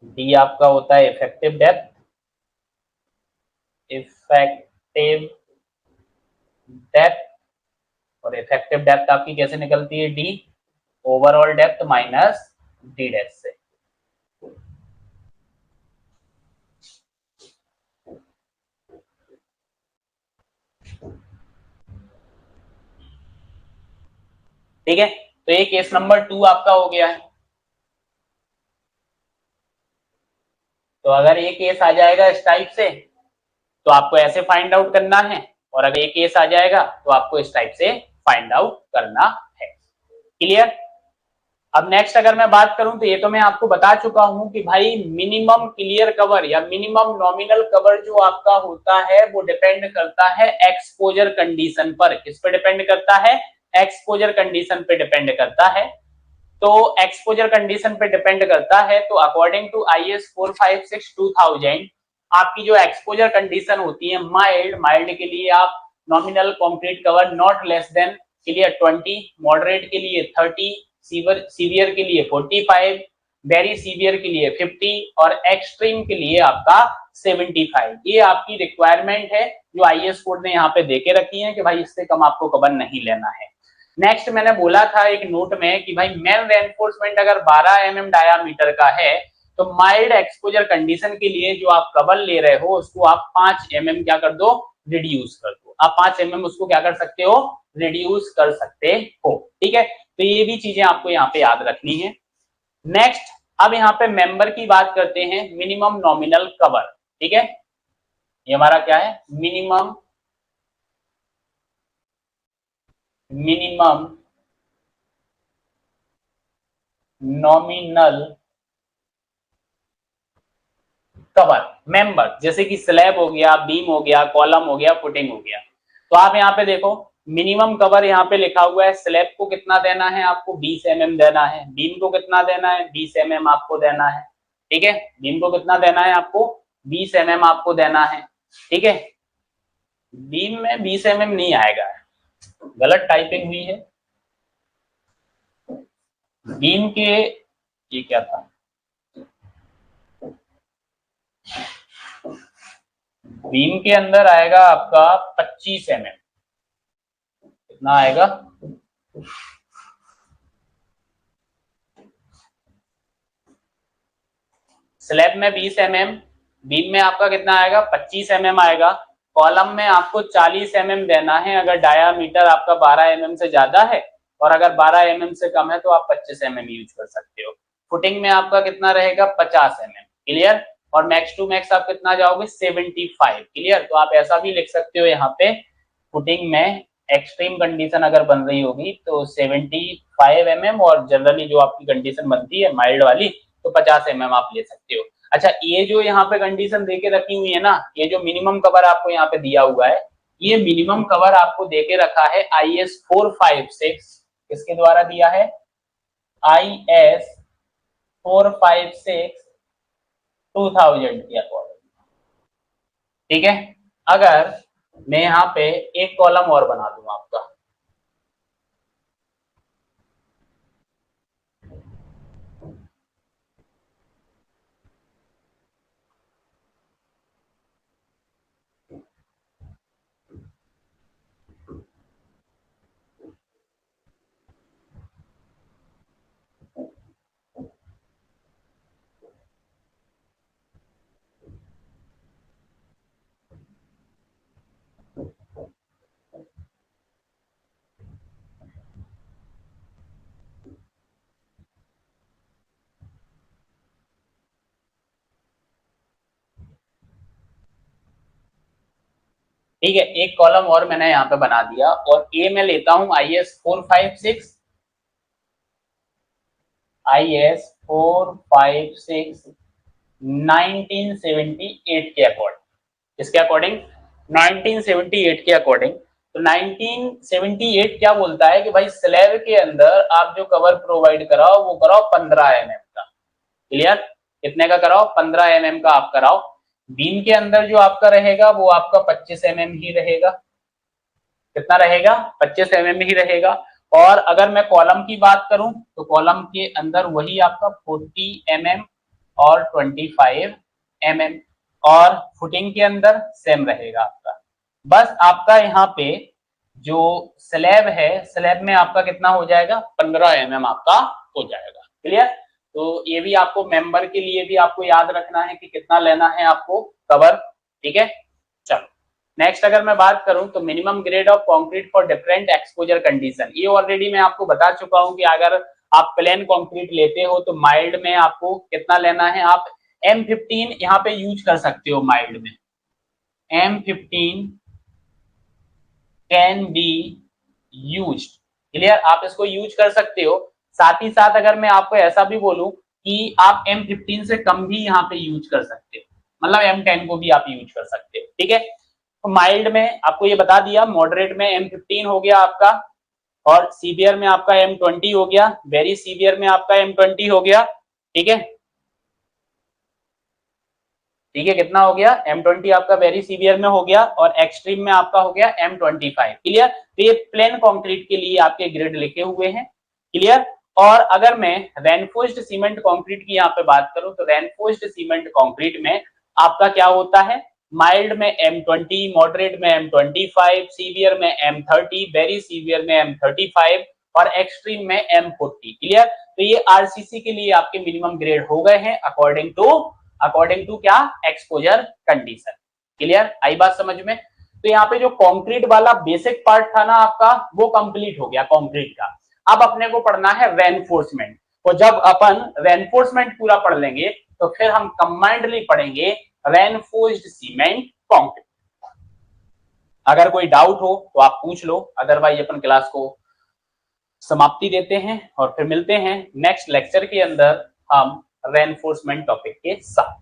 डी आपका होता है इफेक्टिव डेप्थ, इफेक्टिव डेप्थ। और इफेक्टिव डेप्थ आपकी कैसे निकलती है, D overall depth minus D dash से, ठीक है। तो ये केस नंबर 2 आपका हो गया है। तो अगर ये केस आ जाएगा इस टाइप से, तो आपको ऐसे फाइंड आउट करना है, और अगर ये केस आ जाएगा तो आपको इस टाइप से फाइंड आउट करना है। क्लियर? अब नेक्स्ट अगर मैं बात करूं तो ये तो मैं आपको बता चुका हूं कि भाई मिनिमम क्लियर कवर या मिनिमम नॉमिनल कवर जो आपका होता है वो डिपेंड करता है एक्सपोजर कंडीशन पर। किस पे डिपेंड करता है? एक्सपोजर कंडीशन पे डिपेंड करता है। तो एक्सपोजर कंडीशन पे डिपेंड करता है, तो अकॉर्डिंग टू IS 456/2000 आपकी जो एक्सपोजर कंडीशन होती है माइल्ड, माइल्ड के लिए आप nominal concrete cover not less than के लिए 20, मॉडरेट के लिए 30, सीवियर के लिए 45, वेरी सीवियर के लिए 50 और एक्सट्रीम के लिए आपका 75। ये आपकी रिक्वायरमेंट है जो IS कोड ने यहाँ पे देके रखी है कि भाई इससे कम आपको कवर नहीं लेना है। नेक्स्ट मैंने बोला था एक नोट में कि भाई मेन रेनफोर्समेंट अगर 12 mm डायामीटर का है तो माइल्ड एक्सपोजर कंडीशन के लिए जो आप कवर ले रहे हो उसको आप 5 mm क्या कर दो? रिड्यूस कर दो। आप 5 mm उसको क्या कर सकते हो? रिड्यूस कर सकते हो। ठीक है, तो ये भी चीजें आपको यहाँ पे याद रखनी है। नेक्स्ट अब यहाँ पे मेंबर की बात करते हैं, मिनिमम नॉमिनल कवर। ठीक है, ये हमारा क्या है? मिनिमम नॉमिनल कवर मेंबर, जैसे कि स्लैब हो गया, बीम हो गया, कॉलम हो गया, फुटिंग हो गया। तो आप यहाँ पे देखो मिनिमम कवर यहाँ पे लिखा हुआ है। स्लैब को कितना देना है आपको? 20 mm देना है। बीम को कितना देना है? 20 mm आपको देना है। ठीक है, बीम को कितना देना है आपको? 20 mm आपको देना है। ठीक है, बीम में 20 mm नहीं आएगा, गलत टाइपिंग हुई है। बीम के ये क्या था? बीम के अंदर आएगा आपका 25 mm। कितना आएगा? स्लैब में 20 mm, बीम में आपका कितना आएगा? 25 mm आएगा। कॉलम में आपको 40 mm देना है अगर डायामीटर आपका 12 mm से ज्यादा है, और अगर 12 mm से कम है तो आप 25 mm यूज कर सकते हो। फुटिंग में आपका कितना रहेगा? 50 mm। क्लियर? और मैक्स टू मैक्स आप कितना जाओगे? 75। क्लियर? तो आप ऐसा भी लिख सकते हो यहाँ पे, फुटिंग में एक्सट्रीम कंडीशन अगर बन रही होगी तो 75 mm, और जनरली जो आपकी कंडीशन बनती है माइल्ड वाली तो 50 mm आप ले सकते हो। अच्छा, ये जो यहाँ पे कंडीशन देके रखी हुई है ना, ये जो मिनिमम कवर आपको यहाँ पे दिया हुआ है, ये मिनिमम कवर आपको देके रखा है IS 456। किसके द्वारा दिया है? IS 456 2000 के अकॉर्डिंग। ठीक है, अगर मैं यहाँ पे एक कॉलम और बना दूं आपका, ठीक है, एक कॉलम और मैंने यहाँ पे बना दिया, और ए में लेता हूं IS 456 1978 के अकॉर्डिंग। इसके अकॉर्डिंग 1978 के अकॉर्डिंग। तो 1978 क्या बोलता है कि भाई स्लैब के अंदर आप जो कवर प्रोवाइड कराओ वो कराओ 15 mm का। क्लियर? कितने का कराओ? 15 mm का आप कराओ। बीम के अंदर जो आपका रहेगा वो आपका 25 mm ही रहेगा। कितना रहेगा? 25 mm ही रहेगा। और अगर मैं कॉलम की बात करूं तो कॉलम के अंदर वही आपका 40 mm और 25 mm, और फुटिंग के अंदर सेम रहेगा आपका। बस आपका यहाँ पे जो स्लैब है, स्लैब में आपका कितना हो जाएगा? 15 mm आपका हो जाएगा। क्लियर? तो ये भी आपको मेंबर के लिए भी आपको याद रखना है कि कितना लेना है आपको कवर। ठीक है, चलो नेक्स्ट अगर मैं बात करूं तो minimum grade of concrete for different exposure condition, ये ऑलरेडी मैं आपको बता चुका हूं कि अगर आप प्लेन कंक्रीट लेते हो तो माइल्ड में आपको कितना लेना है? आप M15 यहाँ पे यूज कर सकते हो माइल्ड में। M15 can be used. Clear? आप इसको यूज कर सकते हो। साथ ही साथ अगर मैं आपको ऐसा भी बोलूं कि आप M15 से कम भी यहाँ पे यूज कर सकते हो, मतलब M10 को भी आप यूज कर सकते हो, ठीक है। तो माइल्ड में आपको ये बता दिया, मॉडरेट में M15 हो गया आपका, और सीवियर में आपका M20 हो गया, वेरी सीवियर में आपका M20 हो गया, ठीक है। ठीक है, कितना हो गया, M20 आपका वेरी सीवियर में हो गया, और एक्सट्रीम में आपका हो गया M25। क्लियर। तो ये प्लेन कंक्रीट के लिए आपके ग्रेड लिखे हुए हैं। क्लियर। और अगर मैं रेनफोर्स्ड सीमेंट कंक्रीट की यहाँ पे बात करूं, तो रेनफोर्स्ड सीमेंट कंक्रीट में आपका क्या होता है, माइल्ड में M20, मॉडरेट में M25, सीवियर में M30, वेरी सीवियर में M35 और एक्सट्रीम में M40। क्लियर। तो ये आरसीसी के लिए आपके मिनिमम ग्रेड हो गए हैं अकॉर्डिंग टू क्या, एक्सपोजर कंडीशन। क्लियर, आई बात समझ में। तो यहाँ पे जो कंक्रीट वाला बेसिक पार्ट था ना आपका, वो कंप्लीट हो गया कंक्रीट का। अब अपने को पढ़ना है रेनफोर्समेंट। तो जब अपन रेनफोर्समेंट पूरा पढ़ लेंगे तो फिर हम कंबाइंडली पढ़ेंगे रेनफोर्स्ड सीमेंट कंक्रीट। अगर कोई डाउट हो तो आप पूछ लो, अदरवाइज अपन क्लास को समाप्ति देते हैं और फिर मिलते हैं नेक्स्ट लेक्चर के अंदर हम रेनफोर्समेंट टॉपिक के साथ।